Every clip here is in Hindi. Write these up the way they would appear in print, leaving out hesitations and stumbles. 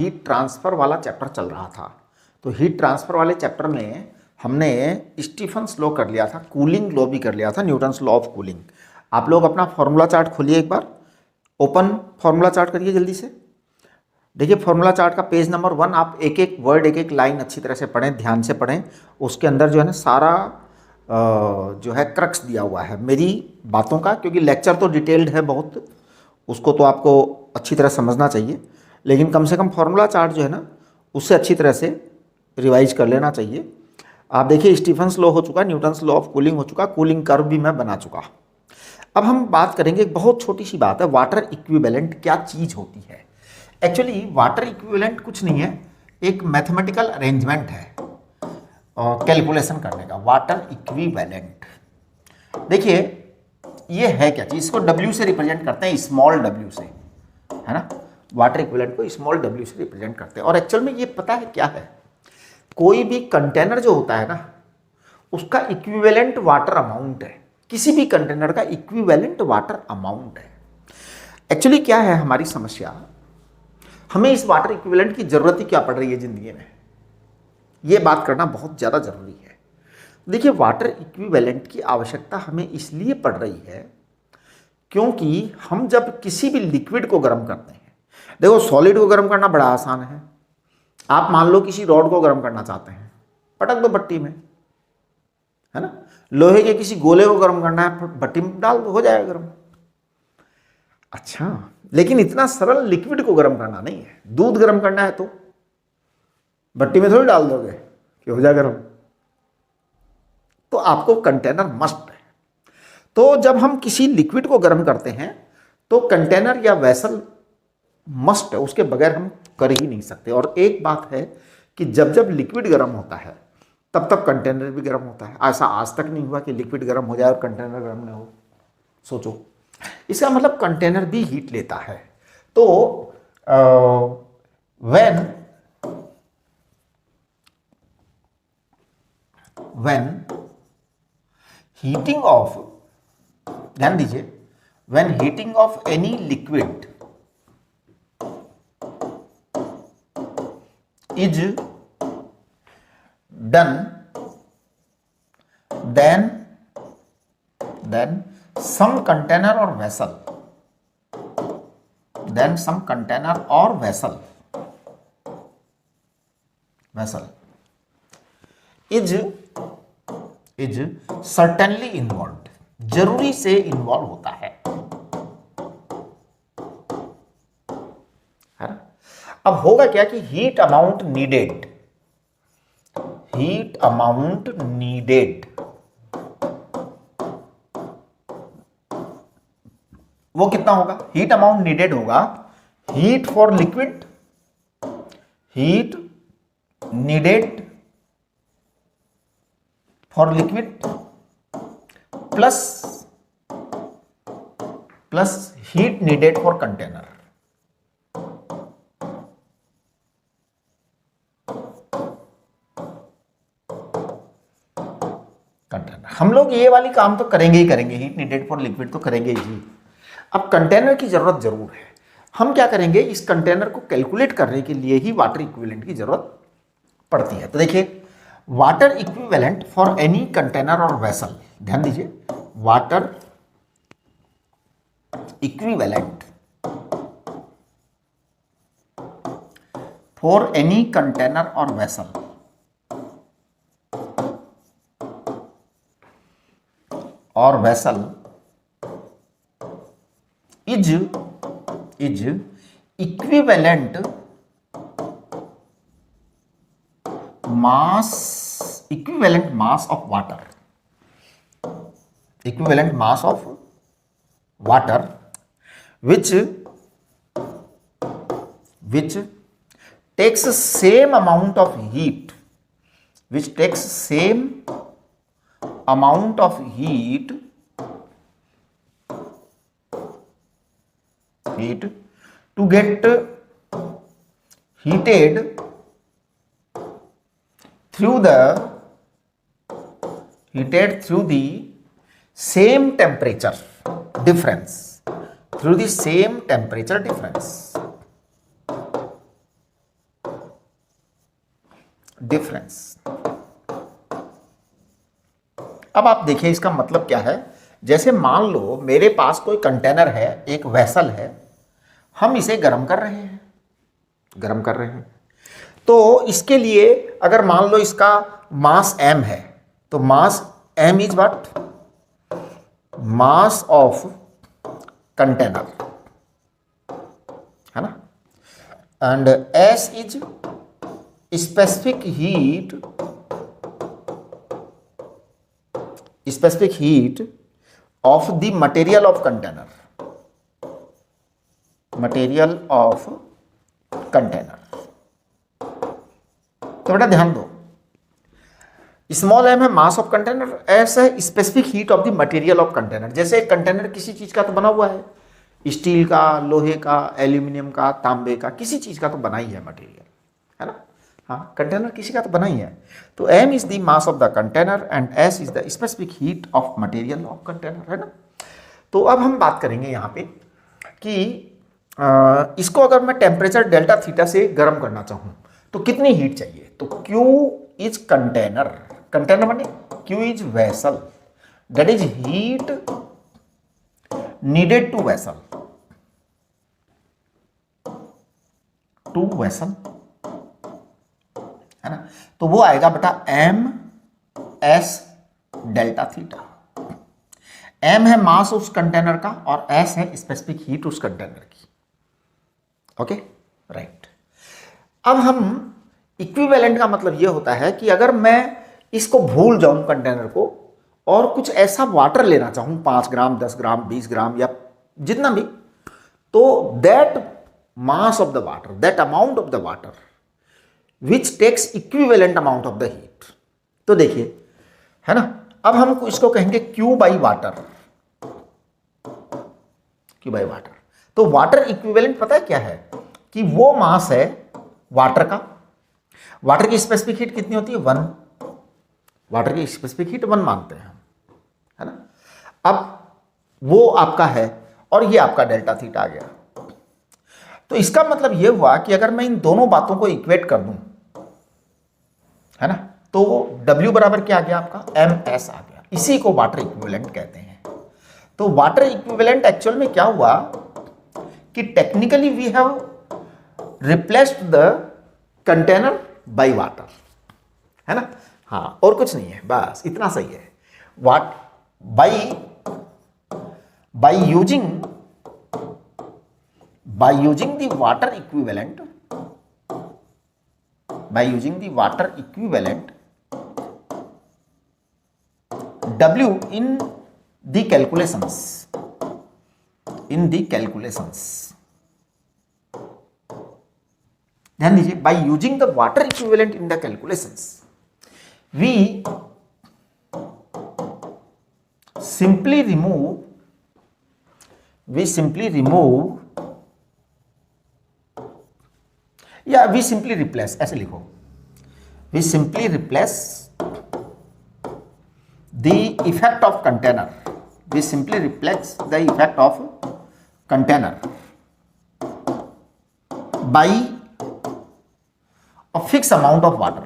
हीट ट्रांसफ़र वाला चैप्टर चल रहा था। तो हीट ट्रांसफ़र वाले चैप्टर में हमने स्टीफन्स लॉ कर लिया था, कूलिंग लॉ भी कर लिया था, न्यूटन्स लॉ ऑफ कूलिंग। आप लोग अपना फॉर्मूला चार्ट खोलिए, एक बार ओपन फॉर्मूला चार्ट करिए जल्दी से। देखिए फॉर्मूला चार्ट का पेज नंबर 1, आप एक एक वर्ड एक एक लाइन अच्छी तरह से पढ़ें, ध्यान से पढ़ें। उसके अंदर जो है ना सारा जो है क्रक्स दिया हुआ है मेरी बातों का, क्योंकि लेक्चर तो डिटेल्ड है बहुत, उसको तो आपको अच्छी तरह समझना चाहिए, लेकिन कम से कम फॉर्मूला चार्ट जो है ना उससे अच्छी तरह से रिवाइज कर लेना चाहिए। आप देखिए स्टीफन्स लॉ हो चुका, न्यूटन्स लॉ ऑफ कूलिंग हो चुका, कूलिंग कर्व भी मैं बना चुका। अब हम बात करेंगे, एक बहुत छोटी सी बात है, वाटर इक्विवेलेंट क्या चीज़ होती है। एक्चुअली वाटर इक्विवेलेंट कुछ नहीं है, एक मैथमेटिकल अरेंजमेंट है कैलकुलेशन करने का। वाटर इक्विवेलेंट देखिए ये है क्या चीज़, इसको W से रिप्रेजेंट करते हैं, स्मॉल w से, है ना। वाटर इक्विवेलेंट को स्मॉल w से रिप्रेजेंट करते हैं। और एक्चुअल में ये पता है क्या है, कोई भी कंटेनर जो होता है ना उसका इक्विवेलेंट वाटर अमाउंट है, किसी भी कंटेनर का इक्विवेलेंट वाटर अमाउंट है। एक्चुअली क्या है हमारी समस्या, हमें इस वाटर इक्विवेलेंट की जरूरत ही क्या पड़ रही है जिंदगी में, ये बात करना बहुत ज़्यादा जरूरी है। देखिए वाटर इक्विवेलेंट की आवश्यकता हमें इसलिए पड़ रही है क्योंकि हम जब किसी भी लिक्विड को गर्म करते हैं, देखो सॉलिड को गर्म करना बड़ा आसान है। आप मान लो किसी रॉड को गर्म करना चाहते हैं, पटक दो भट्टी में, है ना। लोहे के किसी गोले को गर्म करना है, भट्टी में डाल दो, हो जाएगा गर्म। अच्छा, लेकिन इतना सरल लिक्विड को गर्म करना नहीं है। दूध गर्म करना है तो भट्टी में थोड़ी डाल दोगे कि हो जाए गर्म, तो आपको कंटेनर मस्ट है। तो जब हम किसी लिक्विड को गर्म करते हैं तो कंटेनर या वेसल मस्ट है, उसके बगैर हम कर ही नहीं सकते। और एक बात है कि जब जब लिक्विड गर्म होता है तब तब कंटेनर भी गर्म होता है। ऐसा आज तक नहीं हुआ कि लिक्विड गर्म हो जाए और कंटेनर गर्म ना हो। सोचो, इसका मतलब कंटेनर भी हीट लेता है। तो व्हेन हीटिंग ऑफ, ध्यान दीजिए, when heating of any liquid is done, then some container or vessel, is certainly involved, जरूरी से इन्वॉल्व होता है ना। अब होगा क्या कि हीट अमाउंट नीडेड वो कितना होगा, हीट अमाउंट नीडेड होगा, heat for liquid, heat needed for liquid plus heat needed for container. हम लोग ये वाली काम तो करेंगे ही करेंगे, हीट नीडेड फॉर लिक्विड तो करेंगे ही। अब कंटेनर की जरूरत जरूर है। हम क्या करेंगे, इस कंटेनर को कैलकुलेट करने के लिए ही वाटर इक्विवेलेंट की जरूरत पड़ती है। तो देखिए water equivalent for any container और वेसल, ध्यान दीजिए, water equivalent for any container और vessel is equivalent mass of water which takes same amount of heat to get heated through the same temperature difference, difference. अब आप देखिए इसका मतलब क्या है। जैसे मान लो मेरे पास कोई कंटेनर है, एक वेसल है, हम इसे गर्म कर रहे हैं, तो इसके लिए अगर मान लो इसका मास m है, तो मास m is what, mass of container, है ना, and s is specific heat of the material of container, तो बेटा ध्यान दो, स्मॉल m है मास ऑफ कंटेनर, एस है specific heat of the material of container. जैसे एक कंटेनर किसी चीज का तो बना हुआ है, स्टील का, लोहे का, एल्यूमिनियम का, तांबे का, किसी चीज का तो बना ही है मटेरियल, है ना। हाँ, कंटेनर किसी का तो बना ही है। तो m is the mass of the container and s is the specific heat of material of container, है ना। तो अब हम बात करेंगे यहाँ पे कि इसको अगर मैं टेम्परेचर डेल्टा थीटा से गर्म करना चाहूँ तो कितनी हीट चाहिए। तो Q इज कंटेनर माने Q is vessel, that is heat needed to vessel, है ना। तो वो आएगा बेटा m s delta theta. m है मास उस कंटेनर का और s है स्पेसिफिक हीट उस कंटेनर की। Okay, right. अब हम इक्विवेलेंट का मतलब ये होता है कि अगर मैं इसको भूल जाऊं कंटेनर को और कुछ ऐसा वाटर लेना चाहूं 5 ग्राम 10 ग्राम 20 ग्राम या जितना भी, तो that mass of the water, that amount of the water which takes equivalent amount of the heat. तो देखिए, है ना, अब हम इसको कहेंगे Q बाई वाटर, तो वाटर इक्विवेलेंट पता है क्या है कि वो मास है वाटर का। वाटर की स्पेसिफिक हीट कितनी होती है 1, वाटर की स्पेसिफिक हीट 1 मानते हैं हम, है ना। अब वो आपका है और ये आपका डेल्टा थीटा आ गया। तो इसका मतलब ये हुआ कि अगर मैं इन दोनों बातों को इक्वेट कर दूं, है ना, तो W बराबर क्या आ गया आपका MS आ गया। इसी को वाटर इक्विवेलेंट कहते हैं। तो वाटर इक्विवेलेंट एक्चुअल में क्या हुआ कि technically we have replaced the container by water, है ना। हाँ, और कुछ नहीं है, बस इतना सही है। What by using the water equivalent, W in the calculations, ध्यान दीजिए, by using the water equivalent in the calculations we simply remove या we simply replace, ऐसे लिखो, we simply replace the effect of container, by a fixed amount of water,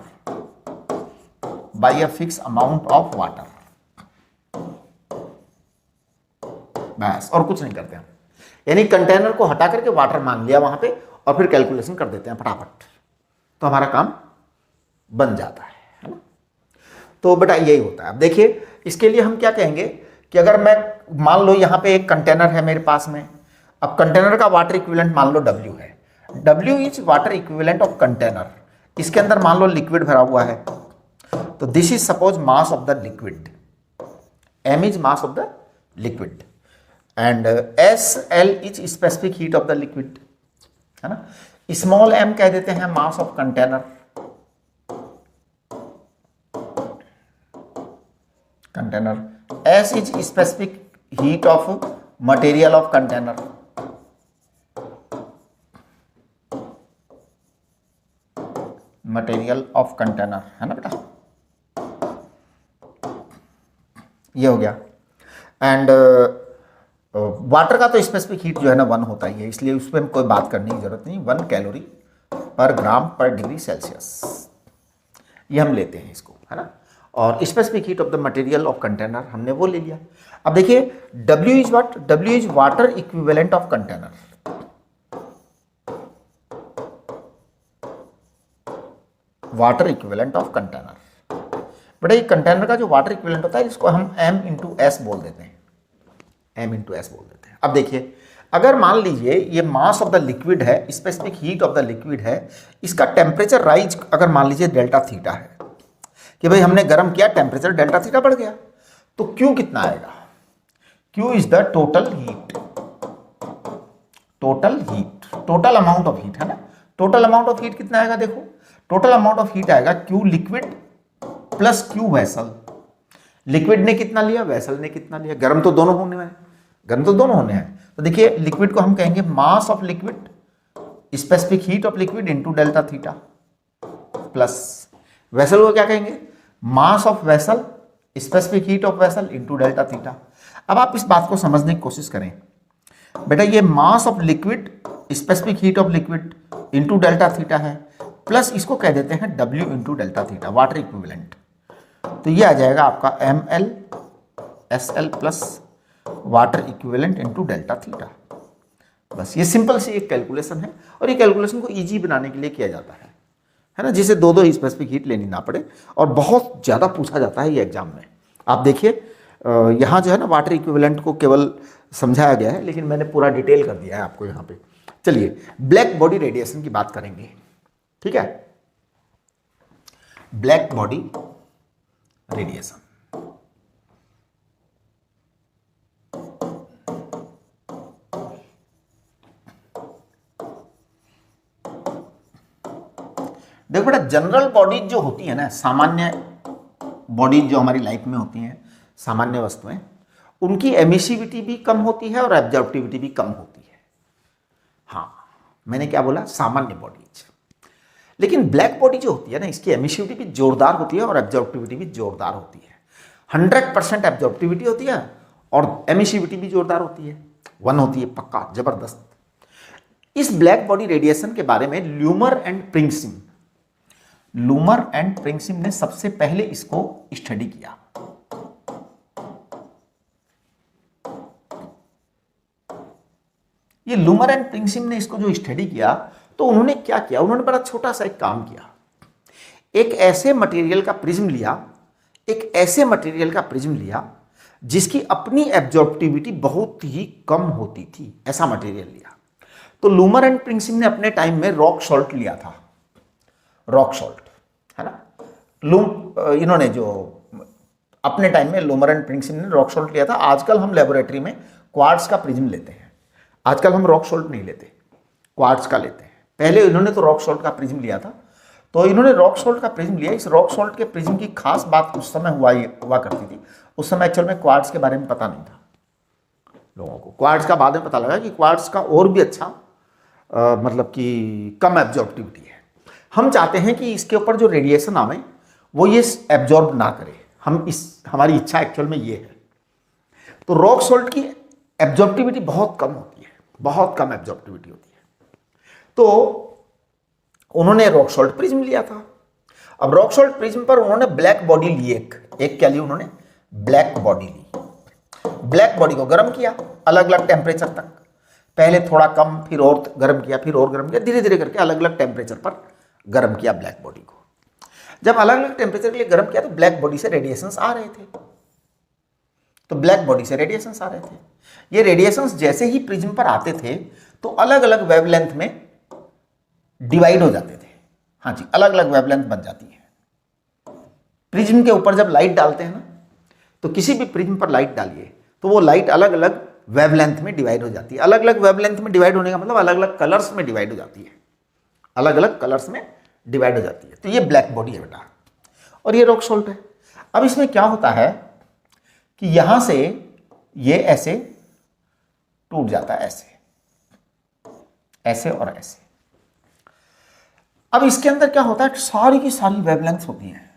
बस, और कुछ नहीं करते हम। यानी कंटेनर को हटा करके वाटर मान लिया वहां पे और फिर कैलकुलेशन कर देते हैं फटाफट, तो हमारा काम बन जाता है ना। तो बेटा यही होता है। अब देखिए, इसके लिए हम क्या कहेंगे कि अगर मैं मान लो यहाँ पे एक कंटेनर है मेरे पास में, अब कंटेनर का वाटर इक्विवेलेंट मान लो W है, W is water equivalent of container. इसके अंदर मान लो लिक्विड भरा हुआ है, तो this is suppose mass of the liquid, M is mass of the liquid and SL is specific heat of the liquid, है ना। स्मॉल m कह देते हैं mass of container, S is specific heat of material of container, है ना बेटा, ये हो गया। एंड वाटर का तो स्पेसिफिक हीट जो है ना 1 होता ही है, इसलिए उस पर कोई बात करने की जरूरत नहीं, 1 कैलोरी पर ग्राम पर डिग्री सेल्सियस। ये हम लेते हैं इसको, है ना। और specific heat of the material of container हमने वो ले लिया। अब देखिए W is what, W is water equivalent of container. Water equivalent of container, बेटा ये कंटेनर का जो वाटर इक्विवेलेंट होता है इसको हम M इंटू एस बोल देते हैं, M इंटू एस बोल देते हैं। अब देखिए अगर मान लीजिए ये मास ऑफ द लिक्विड है, specific heat of the liquid है, इसका टेम्परेचर राइज अगर मान लीजिए डेल्टा थीटा है, कि भाई हमने गर्म किया टेम्परेचर डेल्टा थीटा बढ़ गया, तो Q कितना आएगा, Q is the total heat, total heat, total amount of heat, है ना। टोटल अमाउंट ऑफ हीट कितना आएगा, देखो टोटल अमाउंट ऑफ हीट आएगा Q liquid plus Q vessel. Liquid ने कितना लिया, वेसल ने कितना लिया, गर्म तो दोनों होने हैं, गर्म तो दोनों होने हैं। तो देखिए लिक्विड को हम कहेंगे mass of liquid, specific heat of liquid into delta theta, plus vessel को क्या कहेंगे, mass of vessel, specific heat of vessel into delta theta. अब आप इस बात को समझने की कोशिश करें बेटा, ये mass of liquid, specific heat of liquid into delta theta है, प्लस इसको कह देते हैं W into delta theta, water equivalent. तो ये आ जाएगा आपका ML SL plus water equivalent into delta theta. बस ये सिंपल सी एक कैलकुलेशन है, और ये कैलकुलेशन को इजी बनाने के लिए किया जाता है ना, जिसे दो दो स्पेसिफिक हीट लेनी ना पड़े, और बहुत ज़्यादा पूछा जाता है ये एग्जाम में। आप देखिए यहाँ जो है ना वाटर इक्विवेलेंट को केवल समझाया गया है, लेकिन मैंने पूरा डिटेल कर दिया है आपको यहाँ पे। चलिए ब्लैक बॉडी रेडिएशन की बात करेंगे, ठीक है। ब्लैक बॉडी रेडिएशन, देखो बेटा जनरल बॉडीज जो होती है ना, सामान्य बॉडीज जो हमारी लाइफ में होती हैं, सामान्य वस्तुएं, उनकी एमिसिविटी भी कम होती है और एब्जॉर्प्टिविटी भी कम होती है। हाँ मैंने क्या बोला, सामान्य बॉडीज। लेकिन ब्लैक बॉडी जो होती है ना, इसकी एमिसिविटी भी जोरदार होती है और एब्जॉर्प्टिविटी भी जोरदार होती है। 100% एब्जॉर्प्टिविटी होती है और एमिसिविटी भी जोरदार होती है, 1 होती है पक्का, जबरदस्त। इस ब्लैक बॉडी रेडिएशन के बारे में ल्यूमर एंड प्रिंगसिम ने सबसे पहले इसको स्टडी किया। ये ल्यूमर एंड प्रिंगसिम ने इसको जो स्टडी किया, तो उन्होंने क्या किया, उन्होंने बड़ा छोटा सा एक काम किया। एक ऐसे मटेरियल का प्रिज्म लिया, जिसकी अपनी एब्जॉर्प्टिविटी बहुत ही कम होती थी, ऐसा मटेरियल लिया। तो ल्यूमर एंड प्रिंगसिम ने अपने टाइम में रॉक सॉल्ट लिया था, रॉक सॉल्ट, है ना। इन्होंने जो अपने टाइम में ल्यूमर एंड प्रिंगसिम ने रॉक सॉल्ट लिया था। आजकल हम लेबोरेटरी में क्वार्ट्ज का प्रिज्म लेते हैं, आजकल हम रॉक सॉल्ट नहीं लेते, क्वार्ट्ज का लेते हैं। पहले इन्होंने तो रॉक सॉल्ट का प्रिज्म लिया था, तो इन्होंने रॉक सॉल्ट का प्रिज्म लिया। इस रॉक सॉल्ट के प्रिज्म की खास बात उस समय हुआ करती थी, उस समय एक्चुअल में क्वार्ट्ज के बारे में पता नहीं था लोगों को। क्वार्ट्ज का बाद में पता लगा कि क्वार्ट्ज का और भी अच्छा मतलब कि कम एब्जॉर्प्टिविटी है। हम चाहते हैं कि इसके ऊपर जो रेडिएशन आवे वो ये एब्जॉर्ब ना करे, हमारी इच्छा एक्चुअल में ये है। तो रॉक सॉल्ट की एब्जॉर्प्टिविटी बहुत कम होती है, बहुत कम एब्जॉर्प्टिविटी होती है। तो उन्होंने रॉक सॉल्ट प्रिज्म लिया था। अब रॉक सॉल्ट प्रिज्म पर उन्होंने ब्लैक बॉडी ली, एक क्या ली उन्होंने, ब्लैक बॉडी ली। ब्लैक बॉडी को गर्म किया अलग अलग टेम्परेचर तक, पहले थोड़ा कम, फिर और गर्म किया, फिर और गर्म किया, धीरे धीरे करके अलग अलग टेम्परेचर पर गर्म किया ब्लैक बॉडी को। जब अलग अलग टेम्परेचर के लिए गर्म किया तो ब्लैक बॉडी से रेडिएशंस आ रहे थे, ये रेडिएशंस जैसे ही प्रिज्म पर आते थे तो अलग अलग वेवलेंथ में डिवाइड हो जाते थे। हाँ जी, अलग अलग वेवलेंथ बन जाती है। प्रिज्म के ऊपर जब लाइट डालते हैं ना, तो किसी भी प्रिज्म पर लाइट डालिए तो वो लाइट अलग अलग वेवलेंथ में डिवाइड हो जाती है। अलग अलग वेवलेंथ में डिवाइड होने का मतलब अलग अलग कलर्स में डिवाइड हो जाती है, अलग अलग कलर्स में डिवाइड हो जाती है। तो ये ब्लैक बॉडी है बेटा, और ये रॉक सॉल्ट है। अब इसमें क्या होता है कि यहां से ये ऐसे टूट जाता है, ऐसे और ऐसे। अब इसके अंदर क्या होता है, सारी की सारी वेवलेंथ्स होती हैं,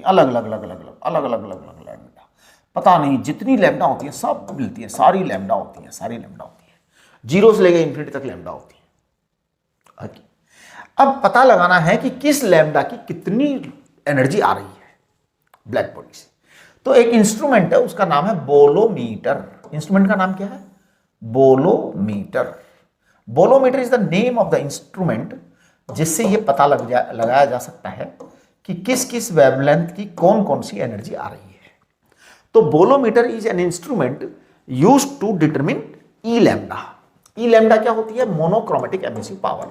अलग अलग पता नहीं जितनी लैम्डा होती है सब मिलती है, सारी लैम्डा होती है, जीरो से लेकर इन्फिनिटी तक लैम्डा होती है। अब पता लगाना है कि किस लैम्डा की कितनी एनर्जी आ रही है ब्लैक बॉडी से। तो एक इंस्ट्रूमेंट है, उसका नाम है बोलोमीटर। इंस्ट्रूमेंट का नाम क्या है? Bolometer. Bolometer is the name of the instrument जिससे यह पता लगाया जा सकता है कि किस किस वेवलेंथ की कौन कौन सी एनर्जी आ रही है। तो bolometer is an instrument used to determine E lambda. E lambda क्या होती है? Monochromatic emissive power.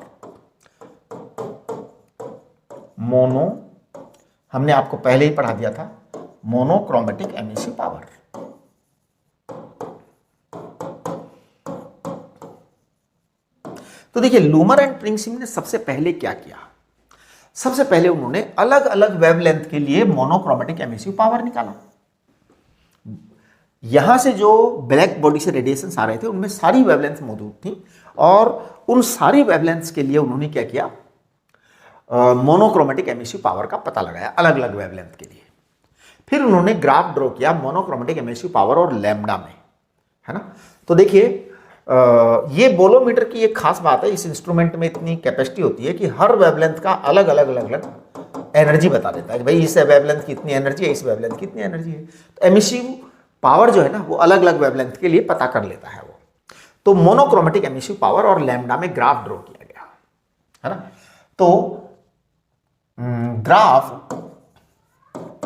मोनो हमने आपको पहले ही पढ़ा दिया था, मोनोक्रोमेटिक एमिसिव पावर। तो देखिए लूमर एंड प्रिंगसिम ने सबसे पहले क्या किया? सबसे पहले उन्होंने अलग अलग वेवलेंथ के लिए मोनोक्रोमेटिक एमिसिव पावर निकाला। यहां से जो ब्लैक बॉडी से रेडिएशंस आ रहे थे उनमें सारी वेवलेंथ मौजूद थी और उन सारी वेवलेंथ्स के लिए उन्होंने क्या किया? मोनोक्रोमेटिक एमिसिव पावर का पता लगाया अलग अलग वेवलेंथ के लिए। फिर उन्होंने ग्राफ ड्रॉ किया मोनोक्रोमेटिक एमिसिव पावर और लैम्डा में, है ना। तो देखिए ये बोलोमीटर की एक खास बात है, इस इंस्ट्रूमेंट में इतनी कैपेसिटी होती है कि हर वेवलेंथ का अलग अलग अलग अलग एनर्जी बता देता है कि भाई इस वेवलेंथ की इतनी एनर्जी है, इस वेवलेंथ की इतनी एनर्जी है। तो एमिसिव पावर जो है ना वो अलग अलग वेवलेंथ के लिए पता कर लेता है वो। तो मोनोक्रोमेटिक एमिसिव पावर और लैम्डा में ग्राफ ड्रॉ किया गया, है ना। तो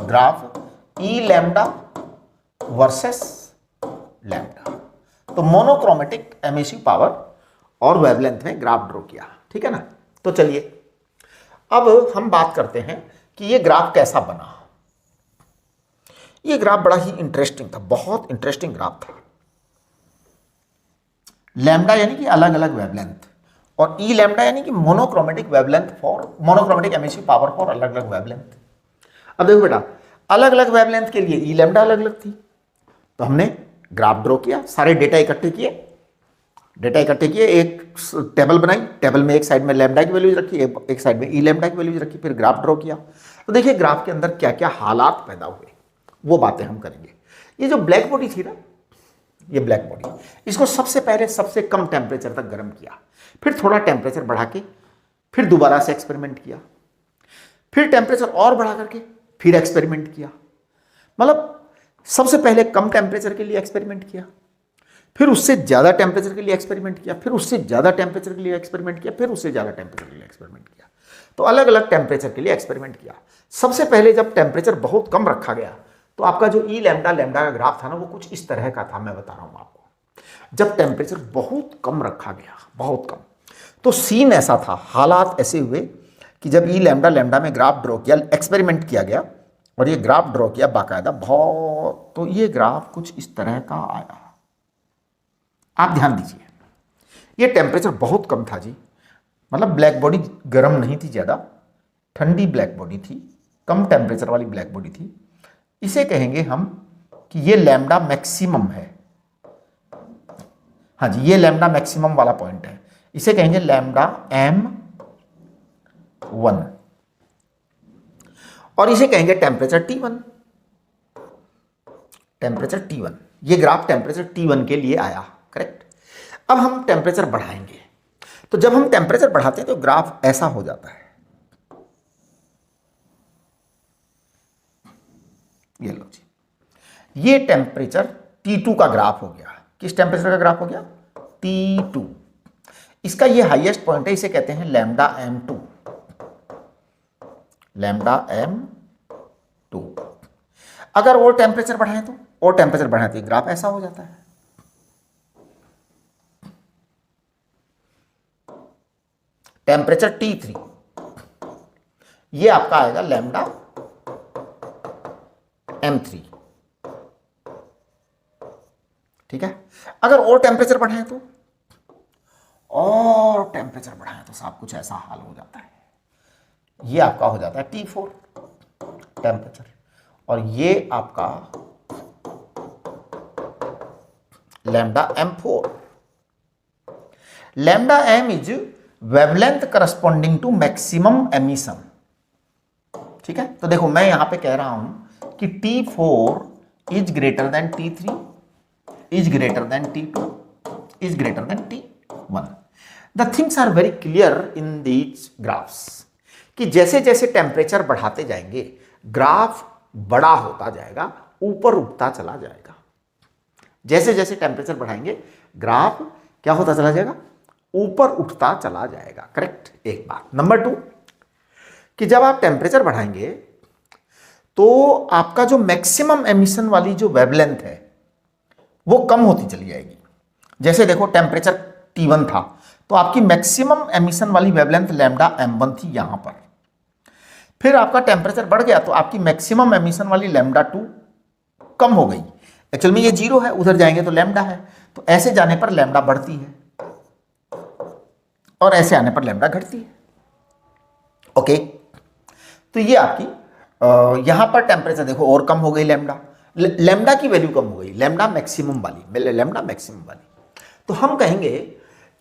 ग्राफ ई लैम्डा वर्सेस लैम्डा। तो मोनोक्रोमेटिक एमिसिव पावर और वेवलेंथ में ग्राफ ड्रॉ किया, ठीक है ना। तो चलिए अब हम बात करते हैं कि ये ग्राफ कैसा बना। ये ग्राफ बड़ा ही इंटरेस्टिंग था, बहुत इंटरेस्टिंग ग्राफ था। लैम्डा यानी कि अलग अलग वेवलेंथ और ई लैम्डा यानी कि monochromatic wavelength for monochromatic emissive power for अलग अलग वेवलेंथ। अब देखो बेटा अलग अलग वेवलेंथ के लिए ई लैम्डा अलग अलग थी, तो हमने ग्राफ ड्रॉ किया, सारे डेटा इकट्ठे किए, एक टेबल बनाई, टेबल में एक साइड में लैम्डा की वैल्यूज रखी, एक साइड में ई लैम्डा की वैल्यूज रखी, फिर ग्राफ ड्रॉ किया। तो देखिए ग्राफ के अंदर क्या क्या हालात पैदा हुए वो बातें हम करेंगे। ये जो ब्लैक बॉडी थी ना, ये ब्लैक बॉडी, इसको सबसे पहले सबसे कम टेम्परेचर तक गर्म किया, फिर थोड़ा टेम्परेचर बढ़ा के फिर दोबारा से एक्सपेरिमेंट किया, फिर टेम्परेचर और बढ़ा करके फिर एक्सपेरिमेंट किया। मतलब सबसे पहले कम टेम्परेचर के लिए एक्सपेरिमेंट किया, फिर उससे ज़्यादा टेम्परेचर के लिए एक्सपेरिमेंट किया, फिर उससे ज़्यादा टेम्परेचर के लिए एक्सपेरिमेंट किया, फिर उससे ज़्यादा टेम्परेचर के लिए एक्सपेरिमेंट किया। तो अलग अलग टेम्परेचर के लिए एक्सपेरिमेंट किया। सबसे पहले जब टेम्परेचर बहुत कम रखा गया तो आपका जो ई लैम्डा का ग्राफ था ना वो कुछ इस तरह का था, मैं बता रहा हूँ आपको। जब टेम्परेचर बहुत कम रखा गया, बहुत कम, तो सीन ऐसा था, हालात ऐसे हुए कि जब ई लैम्डा में ग्राफ ड्रॉ किया, एक्सपेरिमेंट किया गया और ये ग्राफ ड्रॉ किया बाकायदा बहुत, तो ये ग्राफ कुछ इस तरह का आया। आप ध्यान दीजिए, ये टेम्परेचर बहुत कम था जी, मतलब ब्लैक बॉडी गर्म नहीं थी ज़्यादा, ठंडी ब्लैक बॉडी थी, कम टेम्परेचर वाली ब्लैक बॉडी थी। इसे कहेंगे हम कि ये लैम्डा मैक्सिमम है। हाँ जी, ये लैम्डा मैक्सिमम वाला पॉइंट है, इसे कहेंगे लैम्डा M1 और इसे कहेंगे टेम्परेचर T1। टेम्परेचर T1, ये ग्राफ टेम्परेचर T1 के लिए आया, करेक्ट। अब हम टेम्परेचर बढ़ाएंगे, तो जब हम टेम्परेचर बढ़ाते हैं तो ग्राफ ऐसा हो जाता है। ये लो जी, ये टेम्परेचर T2 का ग्राफ हो गया। किस टेम्परेचर का ग्राफ हो गया? T2। इसका ये हाईएस्ट पॉइंट है, इसे कहते हैं लैम्डा M2। Lambda M2। अगर और टेम्परेचर बढ़ाएं तो, और टेम्परेचर बढ़ाते ही ग्राफ ऐसा हो जाता है। टेम्परेचर T3, ये आपका आएगा लैम्डा M3, ठीक है। अगर और टेम्परेचर बढ़ाएं तो, और टेम्परेचर बढ़ाएं तो साहब कुछ ऐसा हाल हो जाता है, ये आपका हो जाता है T4 टेम्परेचर, और ये आपका lambda M4। Lambda M is wavelength corresponding to maximum emission, ठीक है। तो देखो मैं यहां पे कह रहा हूं कि T4 is greater than T3 is greater than T2 is greater than T1। The things are very clear in these graphs कि जैसे जैसे टेम्परेचर बढ़ाते जाएंगे ग्राफ बड़ा होता जाएगा, ऊपर उठता चला जाएगा। जैसे जैसे टेम्परेचर बढ़ाएंगे ग्राफ क्या होता चला जाएगा, ऊपर उठता चला जाएगा। करेक्ट, एक बात। नंबर 2 कि जब आप टेम्परेचर बढ़ाएंगे तो आपका जो मैक्सिमम एमिशन वाली जो वेवलेंथ है वो कम होती चली जाएगी। जैसे देखो टेम्परेचर T1 था तो आपकी मैक्सिमम एमिशन वाली वेवलेंथ लैम्डा m1 थी यहां पर। फिर आपका टेम्परेचर बढ़ गया तो आपकी मैक्सिमम एमिशन वाली लैम्डा 2 कम हो गई। एक्चुअल में ये 0 है, उधर जाएंगे तो लैम्डा है, तो ऐसे जाने पर लैम्डा बढ़ती है और ऐसे आने पर लैम्डा घटती है। ओके, तो ये आपकी यहां पर टेम्परेचर देखो और कम हो गई, लैम्डा की वैल्यू कम हो गई, लैम्डा मैक्सिमम वाली। तो हम कहेंगे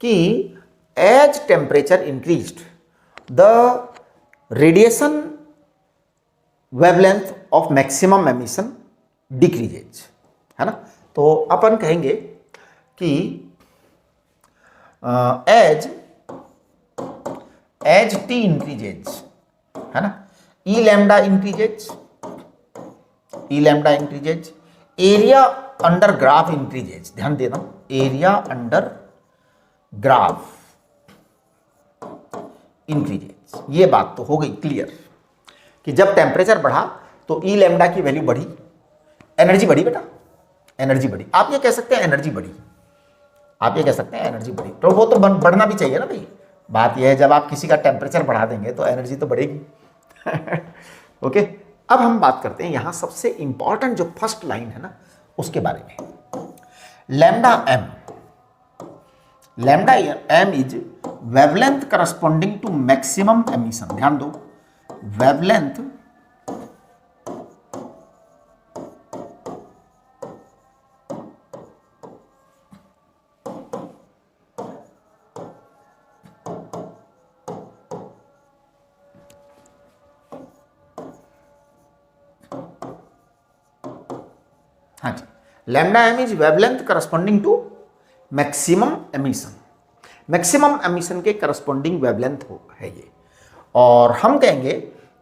कि as temperature increased the radiation wavelength of maximum emission decreases, है ना। तो अपन कहेंगे कि एज टी इंक्रीजेज, है ना, E lambda increases, area under graph increases. ध्यान देना, एरिया अंडर ग्राफ इंक्रीजेज। ये बात तो हो गई क्लियर कि जब टेम्परेचर बढ़ा तो ई लैम्डा की वैल्यू बढ़ी, एनर्जी बढ़ी बेटा, एनर्जी बढ़ी। आप ये कह सकते हैं एनर्जी बढ़ी, तो वो तो बढ़ना भी चाहिए ना भाई। बात यह है जब आप किसी का टेम्परेचर बढ़ा देंगे तो एनर्जी तो बढ़ेगी। ओके, अब हम बात करते हैं यहां सबसे इंपॉर्टेंट जो फर्स्ट लाइन है ना उसके बारे में। Lambda M is wavelength corresponding to maximum emission. ध्यान दो, वेवलेंथ हाँ जी, lambda M is wavelength corresponding to maximum emission के करस्पॉन्डिंग वेवलेंथ है ये। और हम कहेंगे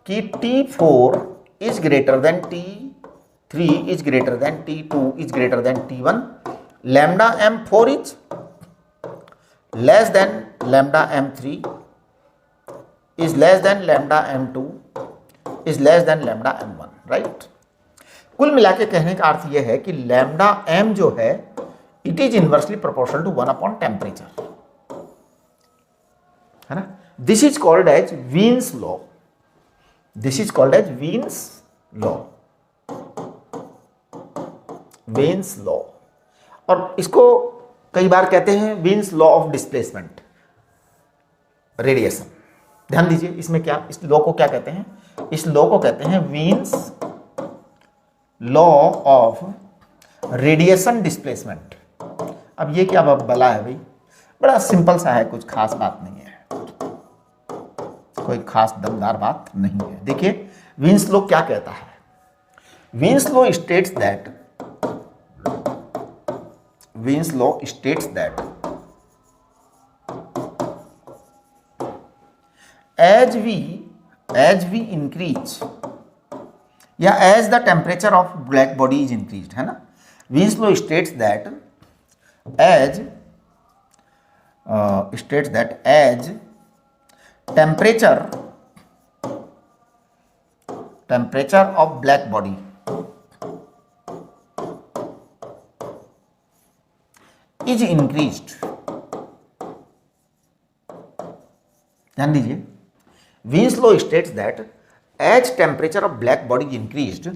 कि T4 is greater than T3 is greater than T2 is greater than T1, lambda M4 is less than lambda M3 is less than lambda M2 is less than lambda M1, right. कुल मिला के कहने का अर्थ यह है कि लैम्डा m जो है it is inversely proportional to 1 upon temperature, है ना। This is called as Wien's law, और इसको कई बार कहते हैं Wien's law of displacement radiation. ध्यान दीजिए इसमें क्या, इस लॉ को क्या कहते हैं, इस लॉ को कहते हैं Wien's law of radiation displacement. अब ये क्या बला है भाई, बड़ा सिंपल सा है, कुछ खास बात नहीं है, कोई खास दमदार बात नहीं है। देखिए वीन्स लॉ क्या कहता है, Wien's law states that as we increase या as the temperature of black body is increased, है ना। Wien's law states that as temperature of black body is increased, ध्यान दीजिए, Wien's law states that as temperature of black body increased,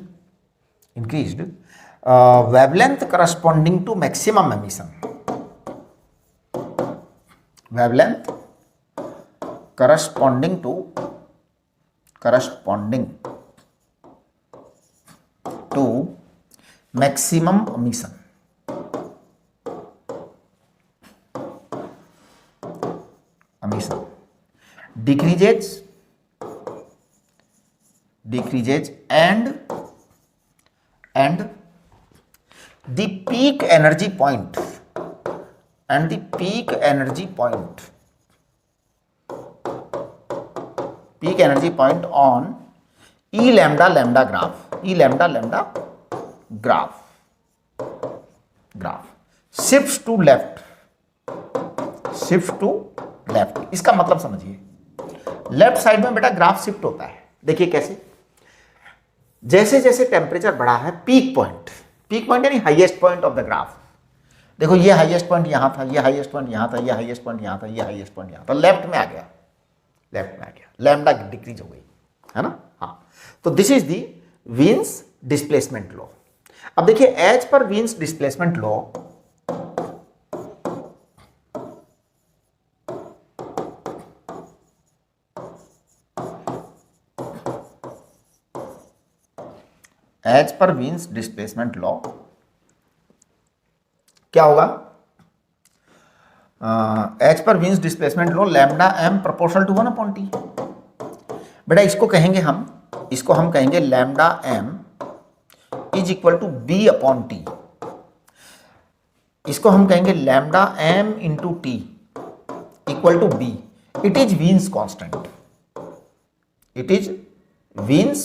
wavelength corresponding to maximum emission, wavelength corresponding to maximum emission decreases and the peak energy point peak energy point on E lambda lambda graph, E lambda lambda graph shifts to left, इसका मतलब समझिए, लेफ्ट साइड में बेटा ग्राफ शिफ्ट होता है। देखिए कैसे, जैसे जैसे टेम्परेचर बढ़ा है, पीक पॉइंट यानी highest point of the graph, देखो ये हाईएस्ट पॉइंट यहां था, ये हाईएस्ट पॉइंट यहां था, ये हाईएस्ट पॉइंट यहां था, ये हाईएस्ट पॉइंट यहां था, लेफ्ट में आ गया, लैम्डा डिक्रीज हो गई, है ना। हाँ, तो this is the वीन्स displacement law. अब देखिए as per Wien's displacement law, as per Wien's displacement law क्या होगा, as per Wien's displacement law lambda M proportional to 1/t। बेटा इसको हम कहेंगे lambda M is equal to B upon T. इसको हम कहेंगे lambda M into T equal to B. It is Wien's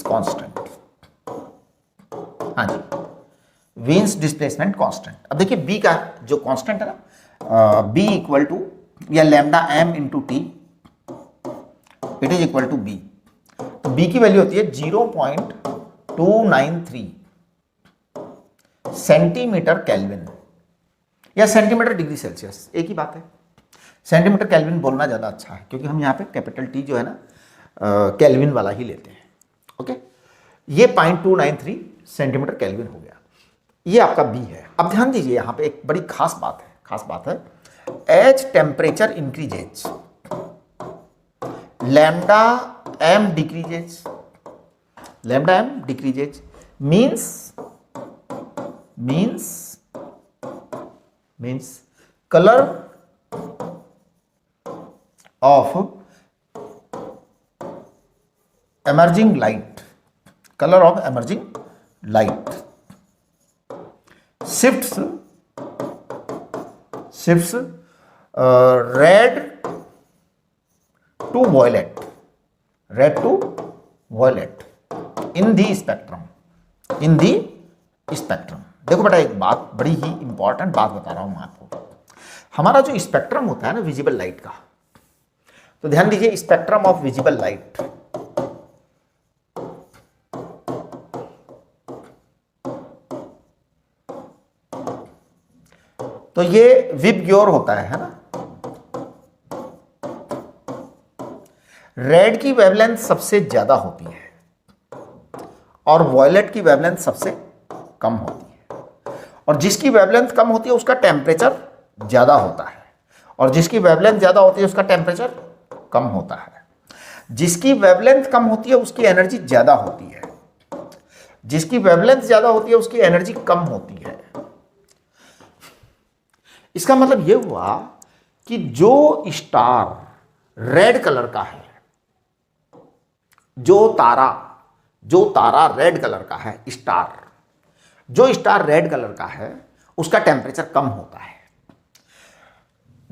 constant, हाँ जी, वीन्स डिस्प्लेसमेंट कांस्टेंट। अब देखिए बी का जो कांस्टेंट है ना, बी इक्वल टू या lambda M into T, it is equal to B. तो बी की वैल्यू होती है 0.293 सेंटीमीटर केल्विन या सेंटीमीटर डिग्री सेल्सियस, एक ही बात है। सेंटीमीटर केल्विन बोलना ज़्यादा अच्छा है क्योंकि हम यहाँ पे कैपिटल टी जो है ना केल्विन वाला ही लेते हैं। ओके, ये 0.293 सेंटीमीटर केल्विन हो गया, ये आपका बी है। अब ध्यान दीजिए यहाँ पे एक बड़ी खास बात है, as temperature increases lambda M decreases, means colour of emerging light shifts red to violet in the spectrum। देखो बेटा एक बात, बड़ी ही इंपॉर्टेंट बात बता रहा हूं मैं आपको। हमारा जो स्पेक्ट्रम होता है ना विजिबल लाइट का, तो ध्यान दीजिए स्पेक्ट्रम ऑफ विजिबल लाइट, तो ये विबग्योर होता है ना। रेड की वेवलेंथ सबसे ज्यादा होती है और वॉयलेट की वेवलेंथ सबसे कम होती है, और जिसकी वेवलेंथ कम होती है उसका टेम्परेचर ज्यादा होता है, और जिसकी वेवलेंथ ज्यादा होती है उसका टेम्परेचर कम होता है। जिसकी वेवलेंथ कम होती है उसकी एनर्जी ज्यादा होती है, जिसकी वेवलेंथ ज्यादा होती है उसकी एनर्जी कम होती है। इसका मतलब यह हुआ कि जो स्टार रेड कलर का है, जो तारा रेड कलर का है, जो स्टार रेड कलर का है उसका टेम्परेचर कम होता है।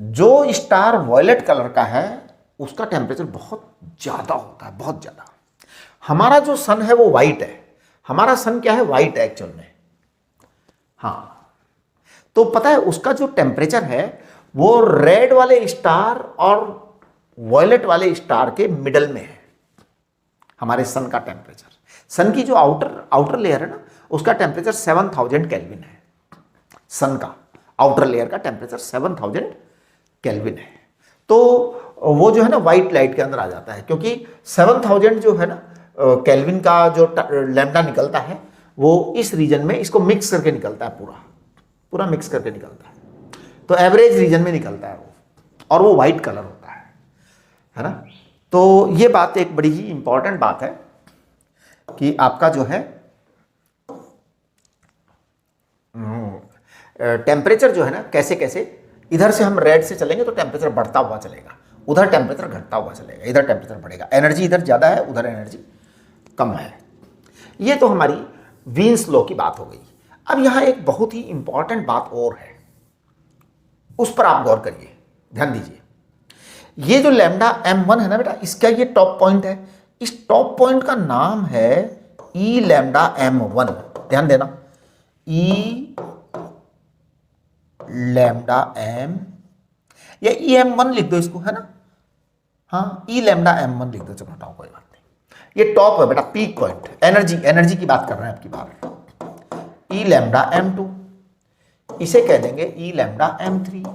जो स्टार वॉयलेट कलर का है उसका टेम्परेचर बहुत ज्यादा होता है, बहुत ज्यादा। हमारा जो सन है वो वाइट है, हमारा सन क्या है, वाइट है एक्चुअल में। हाँ, तो पता है उसका जो टेम्परेचर है वो रेड वाले स्टार और वॉयलेट वाले स्टार के मिडल में है। हमारे सन का टेम्परेचर, सन की जो आउटर लेयर है ना उसका टेम्परेचर 7000 केल्विन है। सन का आउटर लेयर का टेम्परेचर 7000 केल्विन है। तो वो जो है ना वाइट लाइट के अंदर आ जाता है, क्योंकि 7000 जो है ना केल्विन का जो लैम्डा निकलता है वो इस रीजन में इसको मिक्स करके निकलता है, पूरा मिक्स करके निकलता है। तो एवरेज रीजन में निकलता है वो, और वो वाइट कलर होता है ना। तो ये बात एक बड़ी ही इंपॉर्टेंट बात है कि आपका जो है टेम्परेचर जो है ना कैसे कैसे, इधर से हम रेड से चलेंगे तो टेम्परेचर बढ़ता हुआ चलेगा, उधर टेम्परेचर घटता हुआ चलेगा, इधर टेम्परेचर बढ़ेगा, एनर्जी इधर ज़्यादा है उधर एनर्जी कम है। ये तो हमारी वीन्स लॉ की बात हो गई। अब यहाँ एक बहुत ही इंपॉर्टेंट बात और है, उस पर आप गौर करिए, ध्यान दीजिए। ये जो लैम्डा m1 है ना बेटा, इसका ये टॉप पॉइंट है, इस टॉप पॉइंट का नाम है ई लैम्डा m1। ध्यान देना, ई लैम्डा m या ई m1 लिख दो इसको, है ना, हाँ ई लैम्डा m1 लिख दो, चलो हटाओ कोई बात नहीं। ये टॉप है बेटा, पीक पॉइंट, एनर्जी की बात कर रहे हैं आपकी बार। ई लैम्डा m2, इसे कह देंगे ई लैम्डा m3,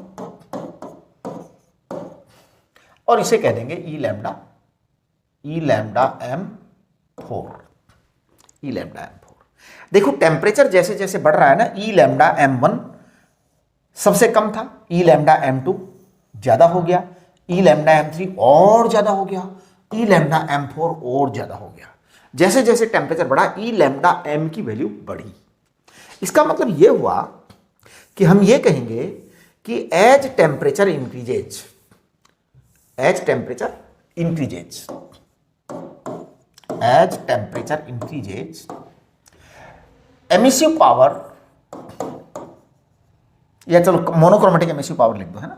और इसे कह देंगे ई लैम्डा m4, ई लैम्डा m4। देखो टेम्परेचर जैसे जैसे बढ़ रहा है ना, ई लैम्डा m1 सबसे कम था, ई लैम्डा m2 ज्यादा हो गया, ई लैम्डा m3 और ज्यादा हो गया, ई लैम्डा m4 और ज्यादा हो गया। जैसे जैसे टेम्परेचर बढ़ा, ई लैम्डा m की वैल्यू बढ़ी। इसका मतलब यह हुआ कि हम ये कहेंगे कि as temperature increases, as temperature increases, as temperature increases, emissive power, या चलो मोनोक्रोमेटिक एमिसिव पावर लिख दो, है ना,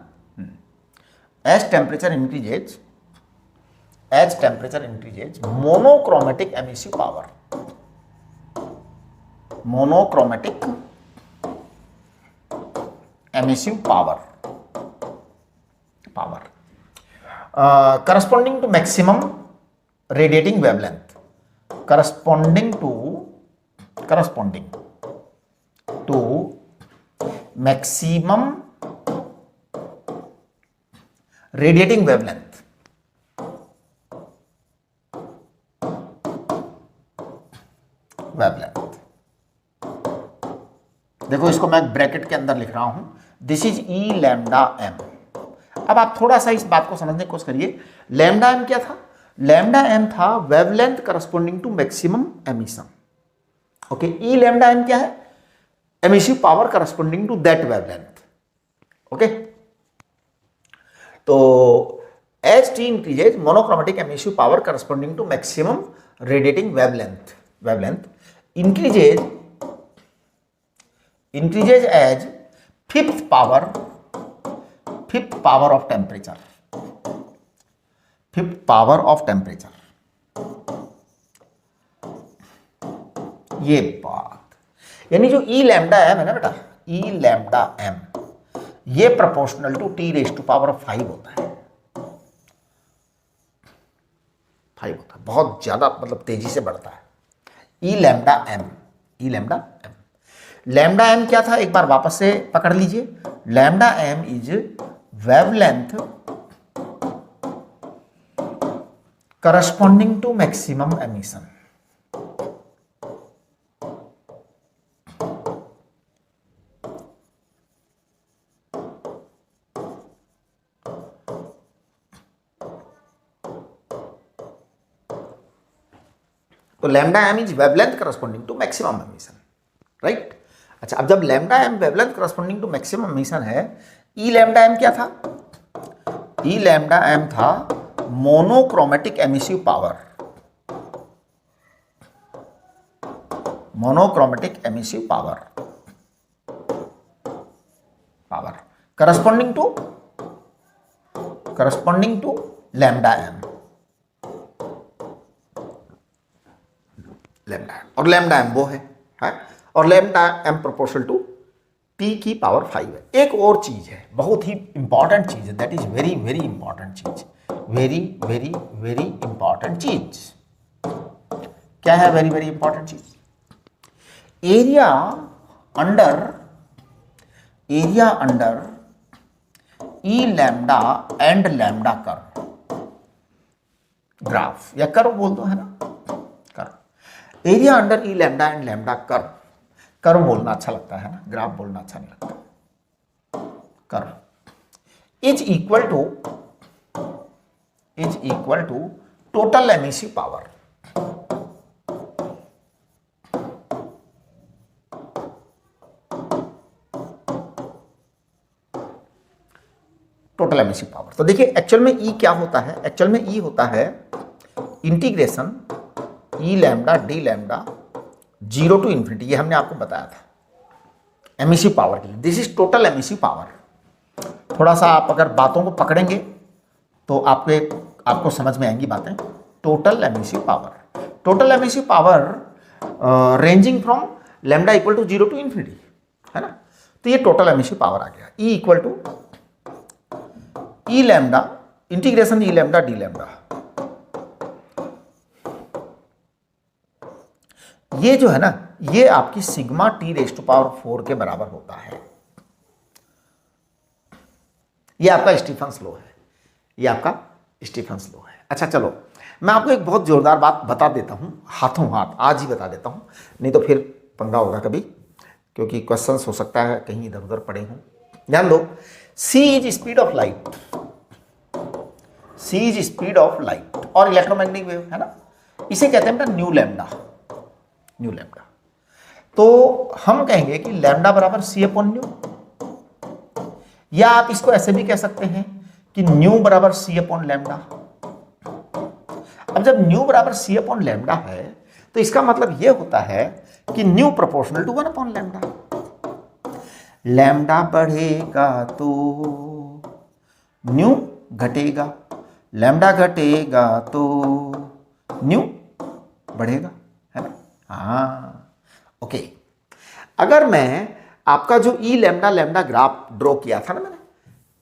as temperature increases, as temperature increases monochromatic emissive power, monochromatic emissive power, corresponding to maximum radiating wavelength, corresponding to maximum radiating wavelength, देखो इसको मैं ब्रैकेट के अंदर लिख रहा हूं, this is E lambda M. अब आप थोड़ा सा इस बात को समझने की कोशिश करिए, लैम्डा एम क्या था? लैम्डा एम था wavelength corresponding to maximum emission. Okay, E lambda M क्या है? Emissive power corresponding to that wavelength. Okay, तो as T increases monochromatic emissive power corresponding to maximum radiating wavelength increases as fifth power of temperature, ये बात, यानी जो ई लैम्डा एम है ना बेटा, ई लैम्डा एम ये proportional to T raised to power 5 होता है, 5 होता है, बहुत ज्यादा मतलब तेजी से बढ़ता है। E lambda M, lambda M क्या था एक बार वापस से पकड़ लीजिए, lambda M is wavelength corresponding to maximum emission. तो lambda M is wavelength corresponding to maximum emission, right. अच्छा, अब जब lambda M wavelength corresponding to maximum emission है, ई लैम्डा एम क्या था? ई लैम्डा एम था monochromatic emissive power, monochromatic emissive power corresponding to lambda M, और लैम्डा एम वो है और lambda M proportional to T की पावर 5 है। एक और चीज है, बहुत ही इंपॉर्टेंट चीज है, that is very very important चीज, वेरी वेरी वेरी इंपॉर्टेंट चीज। क्या है वेरी वेरी इंपॉर्टेंट चीज? Area under E lambda and lambda curve, graph या कर्व बोल दो, है ना, curve. Area under E lambda and lambda curve, curve बोलना अच्छा लगता है ना, ग्राफ बोलना अच्छा नहीं लगता। Curve is equal to total emissive power, total emissive power. तो देखिए एक्चुअल में ई क्या होता है? एक्चुअल में ई होता है integration E lambda D lambda 0 to infinity, ये हमने आपको बताया था एमिसिव पावर के लिए। This is total emissive power. थोड़ा सा आप अगर बातों को पकड़ेंगे तो आपको समझ में आएंगी बातें। Total emissive power ranging from lambda equal to 0 to infinity, है ना। तो ये टोटल एमिसिव पावर आ गया, E equal to E lambda integration E lambda D lambda. ये जो है ना, ये आपकी sigma T raised to power 4 के बराबर होता है। ये आपका स्टीफन्स लॉ है, ये आपका स्टीफन्स लॉ है। अच्छा चलो, मैं आपको एक बहुत जोरदार बात बता देता हूं, हाथों हाथ आज ही बता देता हूं, नहीं तो फिर पंगा होगा कभी, क्योंकि क्वेश्चंस हो सकता है कहीं इधर उधर पड़े हों। ध्यान दो, c is speed of light, c is speed of light और इलेक्ट्रोमैग्नेटिक वेव, है ना। इसे कहते हैं बेटा न्यू लैम्डा। तो हम कहेंगे कि लैम्डा बराबर c अपॉन न्यू, या आप इसको ऐसे भी कह सकते हैं कि न्यू बराबर c अपॉन लैम्डा। अब जब न्यू बराबर c अपॉन लैम्डा है तो इसका मतलब यह होता है कि nu proportional to 1 upon lambda. Lambda बढ़ेगा तो न्यू घटेगा, लैम्डा घटेगा तो न्यू बढ़ेगा, है ना। हाँ ओके। अगर मैं आपका जो ई लैम्डा लैम्डा ग्राफ ड्रॉ किया था ना मैंने,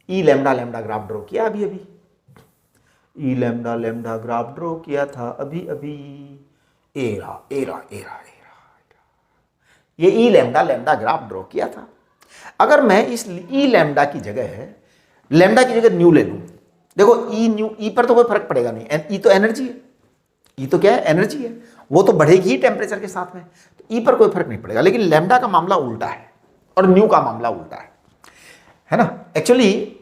ई लैम्डा लैम्डा ग्राफ ड्रॉ किया अभी अभी, ई लैम्डा लैम्डा ग्राफ ड्रॉ किया था अभी अभी, एरा एरा एरा एरा, ये ई लैम्डा लैम्डा ग्राफ ड्रॉ किया था। अगर मैं इस ई लैम्डा की जगह न्यू ले लूं, देखो ई न्यू, ई पर तो कोई फर्क पड़ेगा नहीं, ई तो एनर्जी है, ई तो क्या है, एनर्जी है, वो तो बढ़ेगी ही टेम्परेचर के साथ में, तो ई पर कोई फर्क नहीं पड़ेगा। लेकिन लैम्डा का मामला उल्टा है और न्यू का मामला उल्टा है ना। एक्चुअली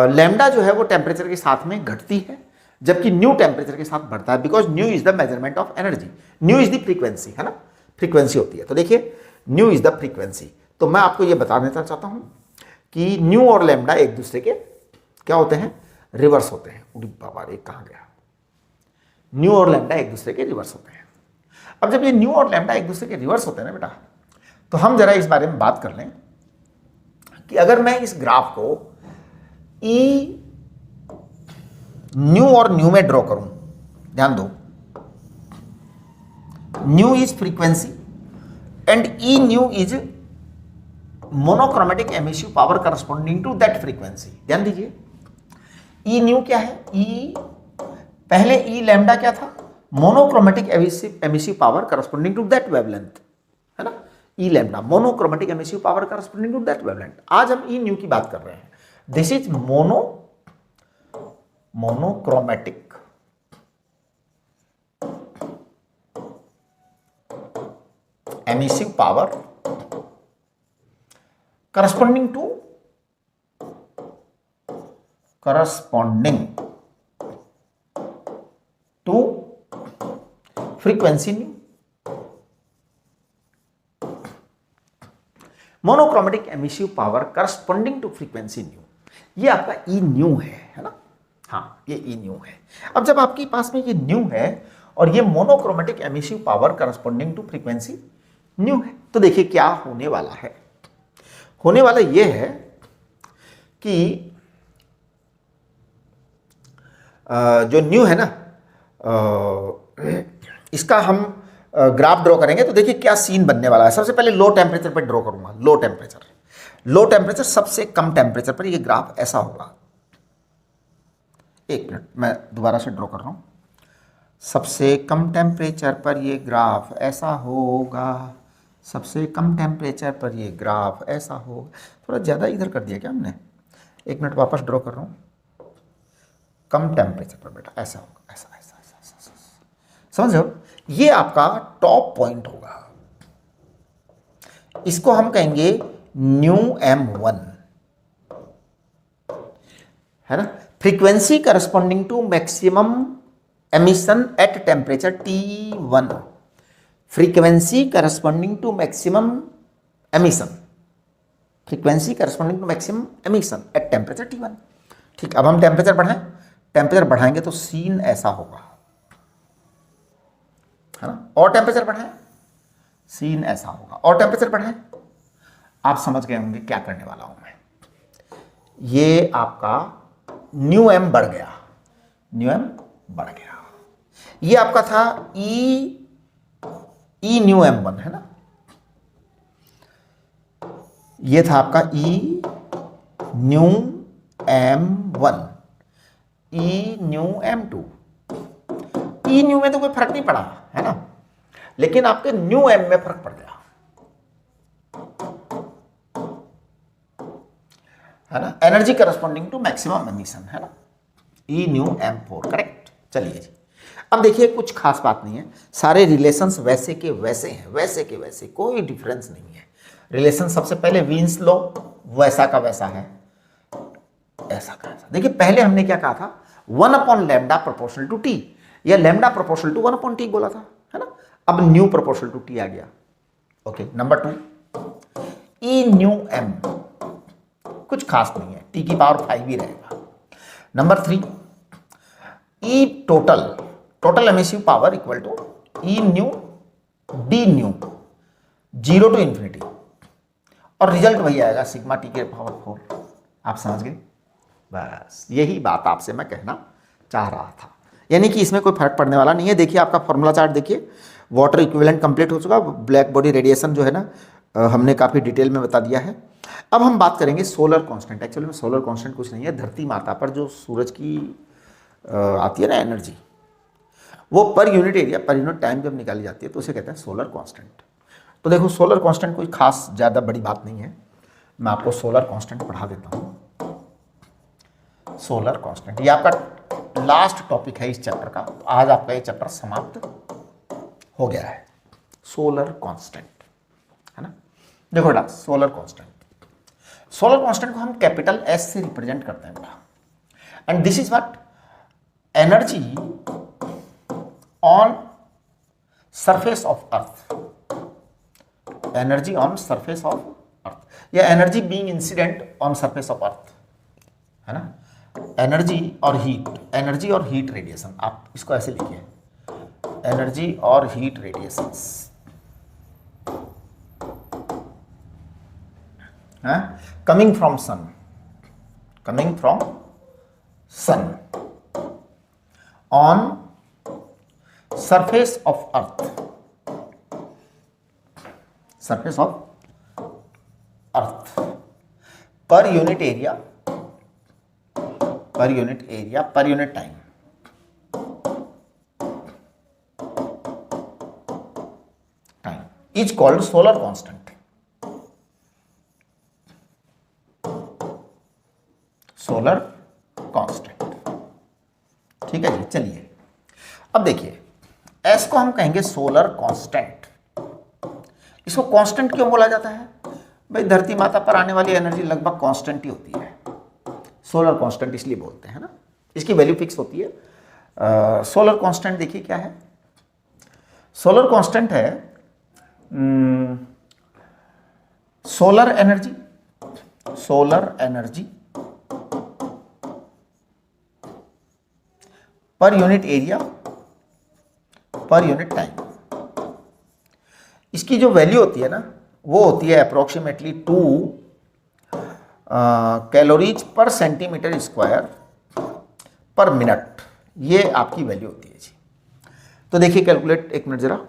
लैम्डा जो है वो टेम्परेचर के साथ में घटती है, जबकि न्यू टेम्परेचर के साथ बढ़ता है, because new is the measurement of energy, new is the frequency, है ना, फ्रीक्वेंसी होती है। तो देखिए न्यू इज द फ्रीक्वेंसी। तो मैं आपको ये बता देना चाहता हूं कि न्यू और लैम्डा एक दूसरे के क्या होते हैं, रिवर्स होते हैं। उड़ी बाबा रे कहां गया, न्यू और लैम्डा एक दूसरे के रिवर्स होते हैं। अब जब ये न्यू और लैम्डा एक दूसरे के रिवर्स होते हैं ना बेटा, तो हम जरा इस बारे में बात कर लें कि अगर मैं इस ग्राफ को ई न्यू और न्यू में ड्रॉ करूं, ध्यान दो, nu is frequency and E nu is monochromatic emissive power corresponding to that frequency. ध्यान दीजिए, ई न्यू क्या है, ई पहले ई लैम्डा क्या था, monochromatic emissive power corresponding to that wavelength, है ना। E lambda monochromatic emissive power corresponding to that wavelength. आज हम ई न्यू की बात कर रहे हैं। This is monochromatic emissive power corresponding to frequency nu. Monochromatic emissive power corresponding to frequency nu, ये आपका ई न्यू है ना। हाँ ये ई न्यू है। अब जब आपके पास में ये न्यू है और ये monochromatic emissive power corresponding to frequency nu है, तो देखिए क्या होने वाला है। होने वाला ये है कि जो न्यू है ना, इसका हम ग्राफ ड्रॉ करेंगे तो देखिए क्या सीन बनने वाला है। सबसे पहले लो टेम्परेचर पर ड्रॉ करूंगा, लो टेम्परेचर सबसे कम टेम्परेचर पर ये ग्राफ ऐसा होगा। एक मिनट मैं दोबारा से ड्रॉ कर रहा हूं। सबसे कम टेम्परेचर पर ये ग्राफ ऐसा होगा, सबसे कम टेम्परेचर पर ये ग्राफ ऐसा हो। थोड़ा ज़्यादा इधर कर दिया क्या हमने, एक मिनट वापस ड्रॉ कर रहा हूँ। कम टेम्परेचर पर बेटा ऐसा होगा, ऐसा ऐसा ऐसा ऐसा, ऐसा। समझो, ये आपका टॉप पॉइंट होगा, इसको हम कहेंगे न्यू M1, है ना। Frequency corresponding to maximum emission at temperature T1, frequency corresponding to maximum emission, frequency corresponding to maximum emission at temperature T1। ठीक, अब हम टेम्परेचर बढ़ाएं, टेम्परेचर बढ़ाएंगे तो सीन ऐसा होगा, है ना। और टेम्परेचर बढ़ाएं, सीन ऐसा होगा। और टेम्परेचर बढ़ाएं, आप समझ गए होंगे क्या करने वाला हूं मैं। ये आपका न्यू एम बढ़ गया, न्यू एम बढ़ गया। ये आपका था ई न्यू एम वन, है ना, ये था आपका E nu M one, E nu M two. E nu में तो कोई फर्क नहीं पड़ा, है ना, लेकिन आपके न्यू एम में फर्क पड़ गया, है ना, energy corresponding to maximum emission, है ना, E nu M four, correct. चलिए जी, अब देखिए कुछ खास बात नहीं है, सारे रिलेशंस वैसे के वैसे हैं, वैसे के वैसे, कोई डिफरेंस नहीं है। रिलेशन सबसे पहले वीन्स लॉ वैसा का वैसा है, ऐसा का ऐसा। देखिए पहले हमने क्या कहा था, 1/λ प्रोपोर्शनल टू टी, या लैम्डा प्रोपोर्शनल टू 1/t बोला था, है ना। अब न्यू प्रोपोर्शनल टू टी आ गया। ओके, नंबर 2 ई न्यू एम, कुछ खास नहीं है, टी की पावर 5 ही रहेगा। Number 3 E total emissive power equal to E nu d nu, 0 to infinity, और रिजल्ट वही आएगा सिग्मा टी के पावर 4। आप समझ गए, बस यही बात आपसे मैं कहना चाह रहा था, यानी कि इसमें कोई फर्क पड़ने वाला नहीं है। देखिए आपका फॉर्मूला चार्ट देखिए, वाटर इक्विवेलेंट कंप्लीट हो चुका, ब्लैक बॉडी रेडिएशन जो है ना हमने काफ़ी डिटेल में बता दिया है। अब हम बात करेंगे सोलर कांस्टेंट। एक्चुअली में सोलर कांस्टेंट कुछ नहीं है, धरती माता पर जो सूरज की आती है ना एनर्जी, वो पर unit area per unit time जब निकाली जाती है तो उसे कहते हैं सोलर कांस्टेंट। तो देखो सोलर कांस्टेंट कोई खास ज़्यादा बड़ी बात नहीं है, मैं आपको सोलर कांस्टेंट पढ़ा देता हूँ। सोलर कांस्टेंट ये आपका लास्ट टॉपिक है इस चैप्टर का, आज आपका ये चैप्टर समाप्त हो गया है। सोलर कांस्टेंट, है ना। देखो बेटा, सोलर कांस्टेंट को हम कैपिटल एस से रिप्रेजेंट करते हैं बेटा, and this is what energy on surface of earth, energy on surface of earth, या energy being incident on surface of earth, है ना। एनर्जी और हीट रेडिएशन, आप इसको ऐसे लिखिए, एनर्जी और heat radiations, coming from sun on surface of earth, per unit area, per unit time, is called solar constant. Solar constant, ठीक है जी। चलिए अब देखिए, एस को हम कहेंगे सोलर कांस्टेंट। इसको कांस्टेंट क्यों बोला जाता है भाई, धरती माता पर आने वाली एनर्जी लगभग कांस्टेंट ही होती है, सोलर कांस्टेंट इसलिए बोलते हैं ना, इसकी वैल्यू फिक्स होती है। सोलर कांस्टेंट देखिए क्या है, सोलर कांस्टेंट है सोलर एनर्जी पर unit area per unit time. इसकी जो वैल्यू होती है ना, वो होती है अप्रोक्सीमेटली 2 कैलोरीज पर सेंटीमीटर स्क्वायर पर मिनट, ये आपकी वैल्यू होती है जी। तो देखिए कैलकुलेट, एक मिनट जरा,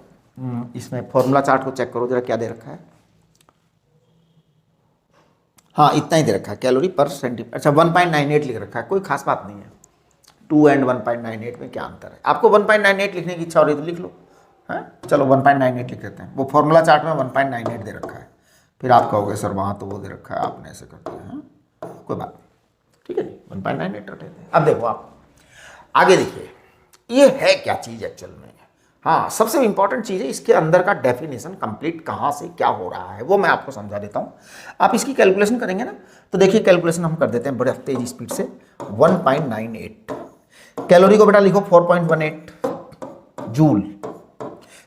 इसमें फॉर्मूला चार्ट को चेक करो जरा, क्या दे रखा है। हाँ इतना ही दे रखा है, कैलोरी पर सेंटीमीटर। अच्छा 1.98 लिख रखा है, कोई खास बात नहीं है। 2 एंड 1.98 में क्या अंतर है। आपको 1.98 लिखने की इच्छा हो रही तो लिख लो, है, चलो 1.98 लिख देते हैं। वो फॉर्मूला चार्ट में 1.98 दे रखा है, फिर आप कहोगे सर वहाँ तो वो दे रखा है, आपने ऐसे करते हैं, कोई बात नहीं, ठीक है जी, 1.98 रख लेते हैं। अब देखो आप आगे देखिए, ये है क्या चीज़ एक्चुअल में। हाँ, सबसे इंपॉर्टेंट चीज़ है इसके अंदर का डेफिनेशन कंप्लीट, कहाँ से क्या हो रहा है वो मैं आपको समझा देता हूँ। आप इसकी कैलकुलेशन करेंगे ना, तो देखिए कैलकुलेशन हम कर देते हैं बड़े तेज स्पीड से। 1.98 कैलोरी को बेटा लिखो 4.18 जूल,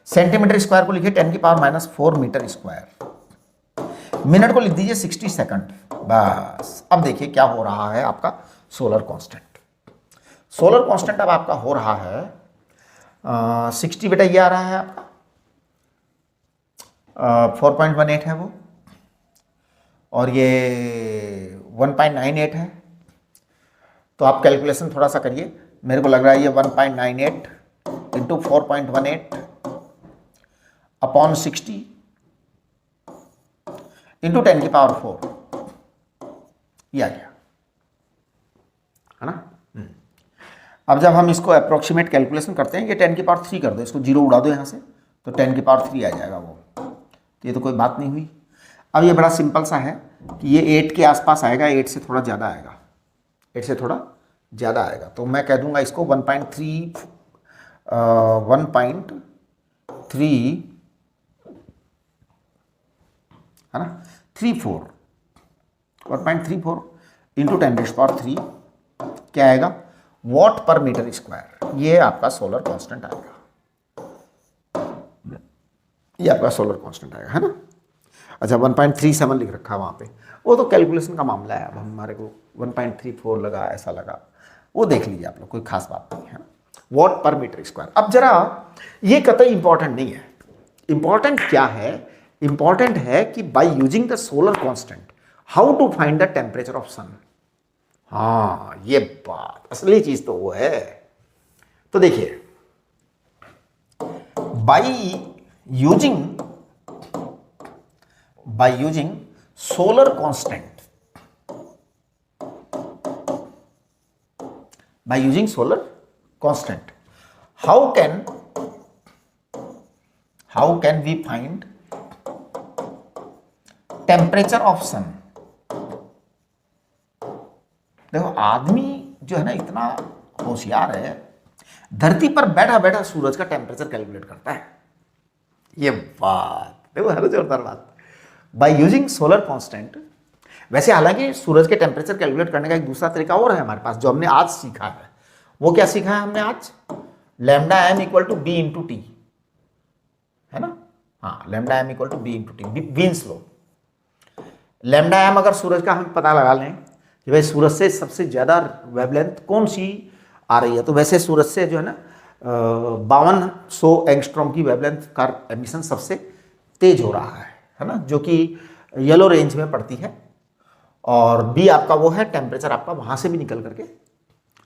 सेंटीमीटर स्क्वायर को लिखिए 10⁻⁻⁴ मीटर स्क्वायर, मिनट को लिख दीजिए 60 सेकंड। बस अब देखिए क्या हो रहा है आपका सोलर कांस्टेंट। सोलर कांस्टेंट अब आपका हो रहा है 60 बेटा, ये आ रहा है आपका 4.18 है वो, और ये 1.98 है, तो आप कैलकुलेशन थोड़ा सा करिए, मेरे को लग रहा है ये 1.98 इंटू 4.18 अपॉन 60 इंटू 10 की पावर 4, ये आ गया, है ना। अब जब हम इसको अप्रोक्सीमेट कैलकुलेशन करते हैं कि 10 की पावर 3 कर दो, इसको जीरो उड़ा दो यहाँ से, तो 10 की पावर 3 आ जाएगा वो, तो ये तो कोई बात नहीं हुई। अब ये बड़ा सिंपल सा है कि ये 8 के आसपास आएगा, 8 से थोड़ा ज़्यादा आएगा, 8 से थोड़ा ज़्यादा आएगा, तो मैं कह दूंगा इसको 1.3 है ना, 1.34 इंटू 10⁻³ क्या आएगा, वॉट पर मीटर स्क्वायर। ये आपका सोलर कांस्टेंट आएगा, ये आपका सोलर कांस्टेंट आएगा, है ना। अच्छा 1.37 लिख रखा है वहाँ पे, वो तो कैलकुलेशन का मामला है, अब हमारे को 1.34 लगा, ऐसा लगा, वो देख लीजिए आप लोग, कोई खास बात नहीं है। वॉट पर मीटर स्क्वायर। अब जरा ये कतई इंपॉर्टेंट नहीं है, इंपॉर्टेंट क्या है, इंपॉर्टेंट है कि by using the solar constant how to find the temperature of sun. हाँ ये बात, असली चीज तो वो है। तो देखिए by using solar constant, by using solar constant, how can we find temperature of sun। देखो आदमी जो है ना इतना होशियार है, धरती पर बैठा बैठा सूरज का टेम्परेचर कैलकुलेट करता है। ये बात देखो है ना जोरदार बात, बाय यूजिंग सोलर कांस्टेंट। वैसे हालांकि सूरज के टेम्परेचर कैलकुलेट करने का एक दूसरा तरीका और है हमारे पास, जो हमने आज सीखा है। वो क्या सीखा है हमने आज, lambda m equal to b into T, है ना। हाँ lambda m equal to b into T, Wien's law. Lambda m अगर सूरज का हम पता लगा लें कि भाई सूरज से सबसे ज़्यादा वेवलेंथ कौन सी आ रही है, तो वैसे सूरज से जो है ना 5200 एंगस्ट्रॉम की वेवलेंथ का एमिशन सबसे तेज हो रहा है ना, जो कि येलो रेंज में पड़ती है। और बी आपका वो है, टेम्परेचर आपका वहाँ से भी निकल करके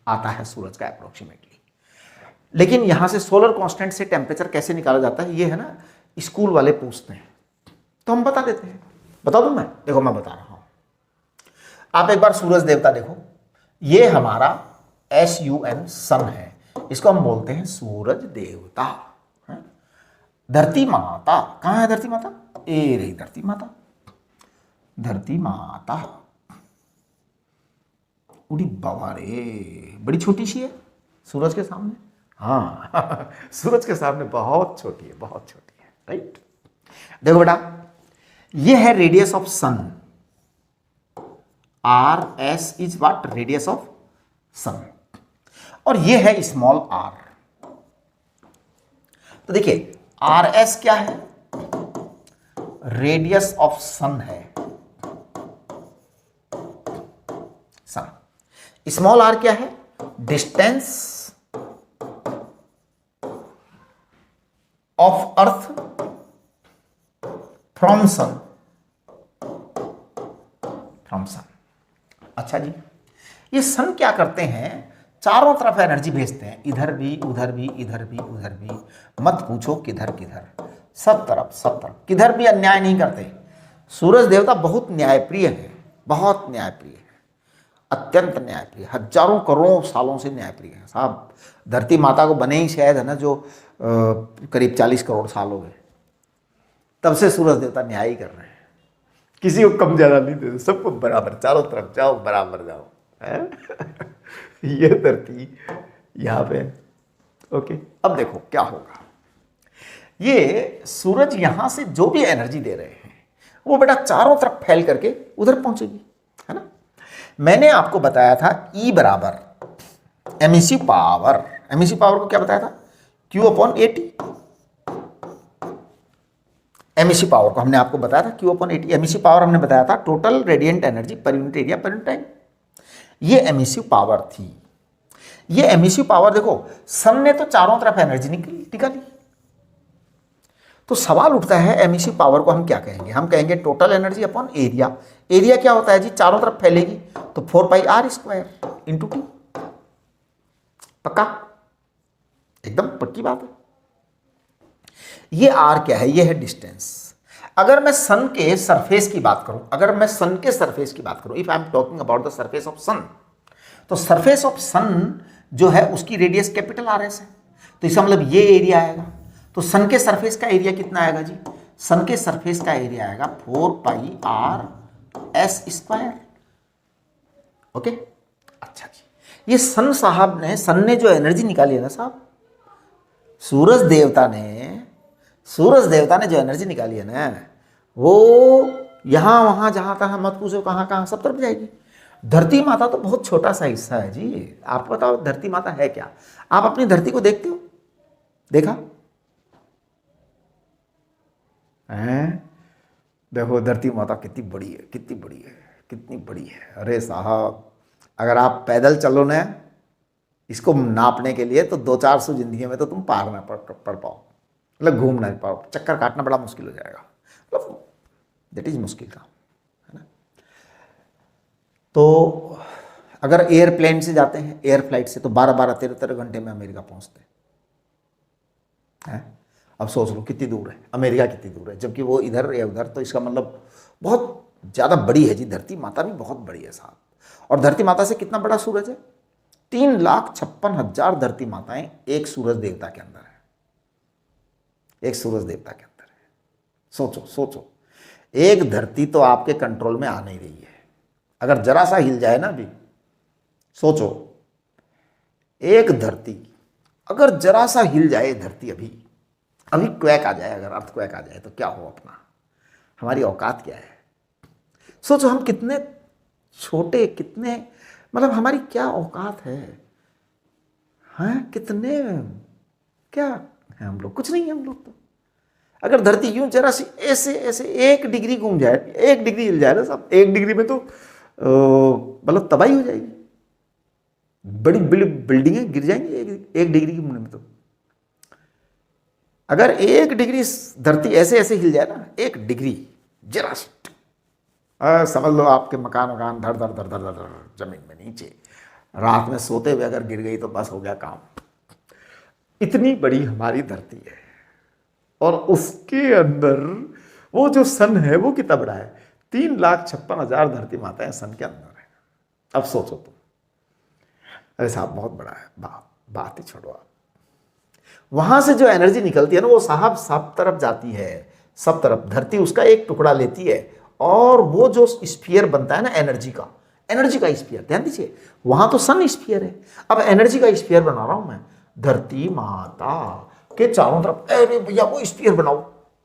आता है सूरज का अप्रोक्सीमेटली। लेकिन यहाँ से सोलर कांस्टेंट से टेम्परेचर कैसे निकाला जाता है, ये है ना स्कूल वाले पूछते हैं, तो हम बता देते हैं। बता दूं मैं, देखो मैं बता रहा हूँ। आप एक बार सूरज देवता देखो, ये हमारा SUN सन है, इसको हम बोलते हैं सूरज देवता। धरती माता कहाँ है, धरती माता ए रही, धरती माता, धरती माता उड़ी बाबा रे, बड़ी छोटी सी है सूरज के सामने। हाँ सूरज के सामने बहुत छोटी है, बहुत छोटी है, राइट। देखो बेटा, ये है radius of sun, RS is what, radius of sun, और ये है स्मॉल r। तो देखिए RS क्या है, रेडियस ऑफ सन है, सन। स्मॉल r क्या है, distance of earth from sun, from sun. अच्छा जी, ये सन क्या करते हैं, चारों तरफ एनर्जी भेजते हैं, इधर भी उधर भी इधर भी उधर भी, मत पूछो किधर किधर, सब तरफ सब तरफ, किधर भी अन्याय नहीं करते। सूरज देवता बहुत न्यायप्रिय है, बहुत न्यायप्रिय है, अत्यंत न्यायप्रिय, हजारों करोड़ों सालों से न्यायप्रिय है साहब। धरती माता को बने ही शायद है ना जो करीब 40 करोड़ साल हो गए, तब से सूरज देवता न्याय ही कर रहे हैं, किसी को कम ज्यादा नहीं देते, सबको बराबर, चारों तरफ जाओ बराबर जाओ है? ये धरती यहाँ पे। ओके, अब देखो क्या होगा, ये सूरज यहां से जो भी एनर्जी दे रहे हैं वो बेटा चारों तरफ फैल करके उधर पहुंचेगी, है ना। मैंने आपको बताया था E बराबर एमिसिव पावर, एमिसिव पावर को क्या बताया था, Q/AT। एमिसिव पावर को हमने आपको बताया था Q/AT। एमिसिव पावर हमने बताया था टोटल रेडिएंट एनर्जी पर unit area per unit time, ये एमिसिव पावर थी। ये एमिसिव पावर देखो, सन ने तो चारों तरफ एनर्जी निकाली, तो सवाल उठता है एमिसिव पावर को हम क्या कहेंगे, हम कहेंगे total energy upon area. Area क्या होता है जी, चारों तरफ फैलेगी, तो 4πr² × T, पक्का? एकदम पक्की बात है। ये आर क्या है? ये है डिस्टेंस। अगर मैं सन के सरफेस की बात करूं, अगर मैं सन के सरफेस की बात करूं, if I am talking about the surface of sun, तो सरफेस ऑफ सन जो है उसकी रेडियस कैपिटल आर एस है, तो इसका मतलब ये एरिया आएगा। तो सन के सरफेस का एरिया कितना आएगा जी? सन के सरफेस का एरिया आएगा 4 pi R S square. Okay, अच्छा जी। ये सन साहब ने, सन ने जो एनर्जी निकाली है ना साहब, सूरज देवता ने जो एनर्जी निकाली है ना, वो यहां वहां जहां तहां मत पूछो, कहां कहां सब तरफ जाएगी। धरती माता तो बहुत छोटा सा हिस्सा है जी। आप बताओ धरती माता है क्या? आप अपनी धरती को देखते हो? देखा है? देखो धरती माता कितनी बड़ी है, कितनी बड़ी है, कितनी बड़ी है। अरे साहब, अगर आप पैदल चलो ना इसको नापने के लिए, तो 200-400 जिंदगी में तो तुम पार ना पड़ पाओ, मतलब घूम ना पाओ, चक्कर काटना बड़ा मुश्किल हो जाएगा, मतलब दैट इज मुश्किल काम है ना। तो अगर एयरप्लेन से जाते हैं, एयर फ्लाइट से, तो 12-12, 13-13 घंटे में अमेरिका पहुंचते हैं। अब सोच लो कितनी दूर है अमेरिका, कितनी दूर है, जबकि वो इधर या उधर। तो इसका मतलब बहुत ज़्यादा बड़ी है जी। धरती माता भी बहुत बड़ी है साहब। और धरती माता से कितना बड़ा सूरज है? 3,56,000 धरती माताएं एक सूरज देवता के अंदर है, एक सूरज देवता के अंदर है। सोचो सोचो, एक धरती तो आपके कंट्रोल में आ नहीं रही है। अगर जरा सा हिल जाए ना, अभी सोचो, एक धरती अगर जरा सा हिल जाए, धरती अभी क्वैक आ जाए, अगर अर्थ क्वैक आ जाए, तो क्या हो अपना, हमारी औकात क्या है? सोचो हम कितने छोटे, कितने, मतलब हमारी क्या औकात है? हैं कितने, क्या है हम लोग? कुछ नहीं है हम लोग तो। अगर धरती यूं जरा सी ऐसे ऐसे 1 डिग्री घूम जाए, 1 डिग्री हिल जाए ना साहब, 1 डिग्री में तो मतलब तबाही हो जाएगी। बड़ी बड़ी बिल्डिंगें गिर जाएंगी 1 डिग्री की घूमने में। तो अगर 1 डिग्री धरती ऐसे ऐसे हिल जाए ना, 1 डिग्री जरा, समझ लो आपके मकान धड़ धड़ धड़ धड़ धड़ जमीन में नीचे, रात में सोते हुए अगर गिर गई तो बस हो गया काम। इतनी बड़ी हमारी धरती है, और उसके अंदर वो जो सन है वो कितना बड़ा है? 3,56,000 धरती माताएं सन के अंदर है। अब सोचो तुम, अरे साहब बहुत बड़ा है, बात ही छोड़ो आप। वहां से जो एनर्जी निकलती है ना, वो साहब सब तरफ जाती है, सब तरफ। धरती उसका एक टुकड़ा लेती है, और वो जो स्फीयर बनता है ना एनर्जी का स्फीयर, ध्यान दीजिए, वहां तो सन स्फीयर है, अब एनर्जी का स्फीयर बना रहा हूं मैं धरती माता के चारों तरफ। अरे भैया वो स्फीयर बनाओ,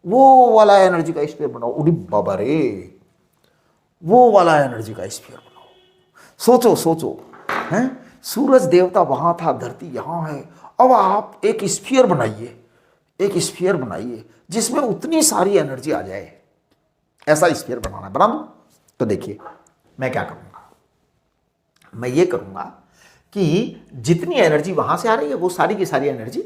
वो वाला एनर्जी का स्फीयर बनाओ। उड़ी बाबा रे, वो वाला एनर्जी का स्फीयर बनाओ। सोचो सोचो, हैं सूरज देवता वहां था, धरती यहां है। अब आप एक स्फीयर बनाइए, एक स्फीयर बनाइए जिसमें उतनी सारी एनर्जी आ जाए। ऐसा स्फीयर बनाना है, बना दूं? तो देखिए मैं क्या करूंगा, मैं ये करूंगा कि जितनी एनर्जी वहां से आ रही है वो सारी की सारी एनर्जी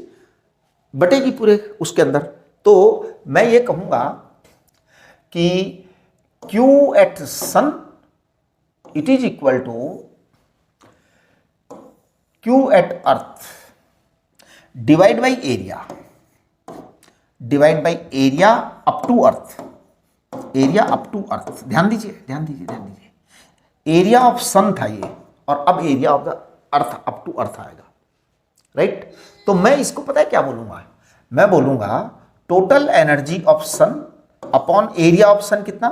बटेगी पूरे उसके अंदर। तो मैं ये कहूंगा कि Q at sun it is equal to Q at earth divide by area up to earth, area up to earth. ध्यान दीजिए ध्यान दीजिए ध्यान दीजिए, एरिया ऑफ सन था ये, और अब area of the earth up to earth आएगा, राइट? तो मैं इसको पता है क्या बोलूंगा? मैं बोलूंगा total energy of sun upon area of sun कितना?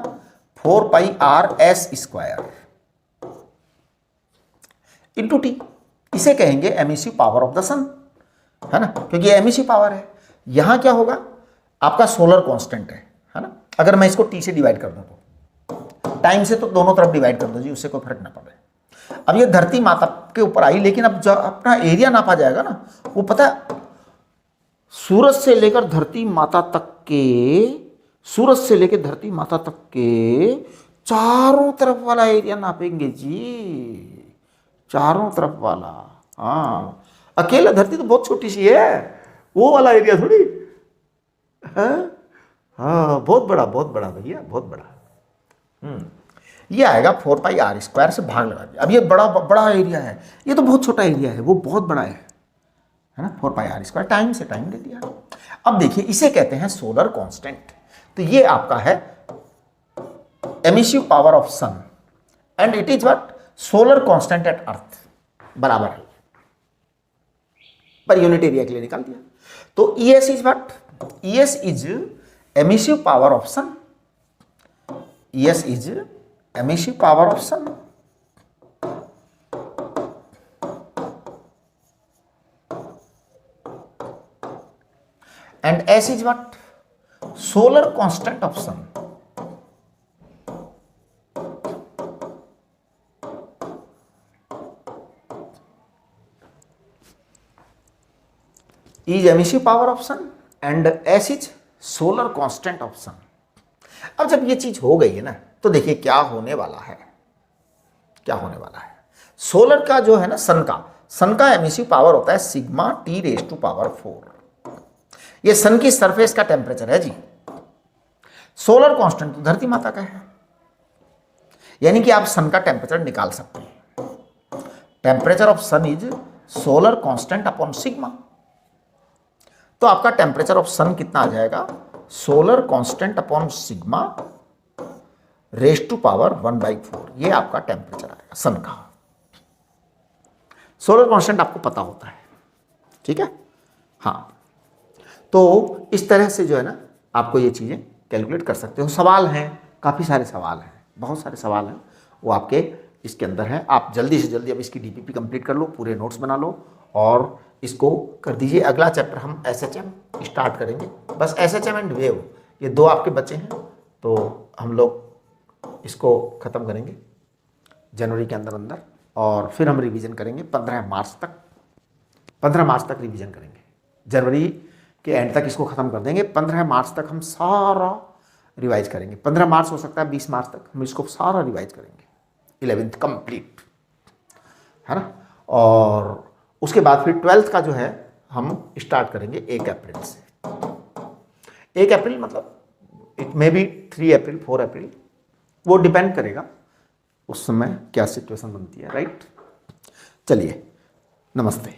4 pi R S square into T. इसे कहेंगे emissive power of the sun, है ना, क्योंकि एमिसिव पावर है। यहां क्या होगा? आपका सोलर कांस्टेंट है ना। अगर मैं इसको टी से डिवाइड कर दूं, तो टाइम से तो दोनों तरफ डिवाइड कर दो जी, उससे कोई फर्क ना पड़े। अब ये धरती माता के ऊपर आई, लेकिन अब जो अपना एरिया नापा जाएगा ना, वो पता है सूरज से लेकर धरती माता तक के, सूरज से लेकर धरती माता तक के चारों तरफ वाला एरिया नापेंगे जी, चारों तरफ वाला। हाँ, अकेला धरती तो बहुत छोटी सी है, वो वाला एरिया थोड़ी है। हाँ बहुत बड़ा भैया, बहुत बड़ा। ये आएगा 4 पाई आर स्क्वायर से भाग लगा दिया। अब ये बड़ा एरिया है, ये तो बहुत छोटा एरिया है, वो बहुत बड़ा है, है ना, 4πr², टाइम से टाइम दे दिया। अब देखिए इसे कहते हैं सोलर कांस्टेंट। तो ये आपका है emissive power of sun and it is what, solar constant at earth, बराबर है, पर यूनिट एरिया के लिए निकाल दिया। तो ES is what, ES is emissive power of sun, ES is emissive power of sun and S is what, solar constant of sun. Is emissive power of sun and S is solar constant of sun. अब जब ये चीज हो गई है ना, तो देखिए क्या होने वाला है, क्या होने वाला है। सोलर का जो है ना, सन का एमिसिव पावर होता है सिग्मा T⁴। ये सन की सरफेस का टेम्परेचर है जी। सोलर कांस्टेंट तो धरती माता का है, यानी कि आप सन का टेम्परेचर निकाल सकते हैं। Temperature of sun is solar constant upon sigma. तो आपका टेम्परेचर ऑफ सन कितना आ जाएगा, सोलर कांस्टेंट अपॉन सिग्मा ⁴ ये आपका टेम्परेचर आएगा सन का। सोलर कांस्टेंट आपको पता होता है, ठीक है। हाँ, तो इस तरह से जो है ना, आपको ये चीज़ें कैलकुलेट कर सकते हो। सवाल हैं, काफ़ी सारे सवाल हैं, बहुत सारे सवाल हैं, वो आपके इसके अंदर हैं। आप जल्दी से जल्दी अब इसकी DPP कंप्लीट कर लो, पूरे नोट्स बना लो और इसको कर दीजिए। अगला चैप्टर हम SHM स्टार्ट करेंगे। बस SHM एंड वेव, ये 2 आपके बचे हैं, तो हम लोग इसको ख़त्म करेंगे जनवरी के अंदर और फिर हम रिवीजन करेंगे 15 मार्च तक। 15 मार्च तक रिवीजन करेंगे, जनवरी के एंड तक इसको ख़त्म कर देंगे। 15 मार्च तक हम सारा रिवाइज करेंगे। 15 मार्च हो सकता है 20 मार्च तक हम इसको सारा रिवाइज करेंगे, 11th कंप्लीट, है ना। और उसके बाद फिर 12th का जो है हम स्टार्ट करेंगे 1 अप्रैल से। 1 अप्रैल मतलब इट मे बी 3 अप्रैल 4 अप्रैल, वो डिपेंड करेगा उस समय क्या सिचुएशन बनती है, राइट। चलिए, नमस्ते।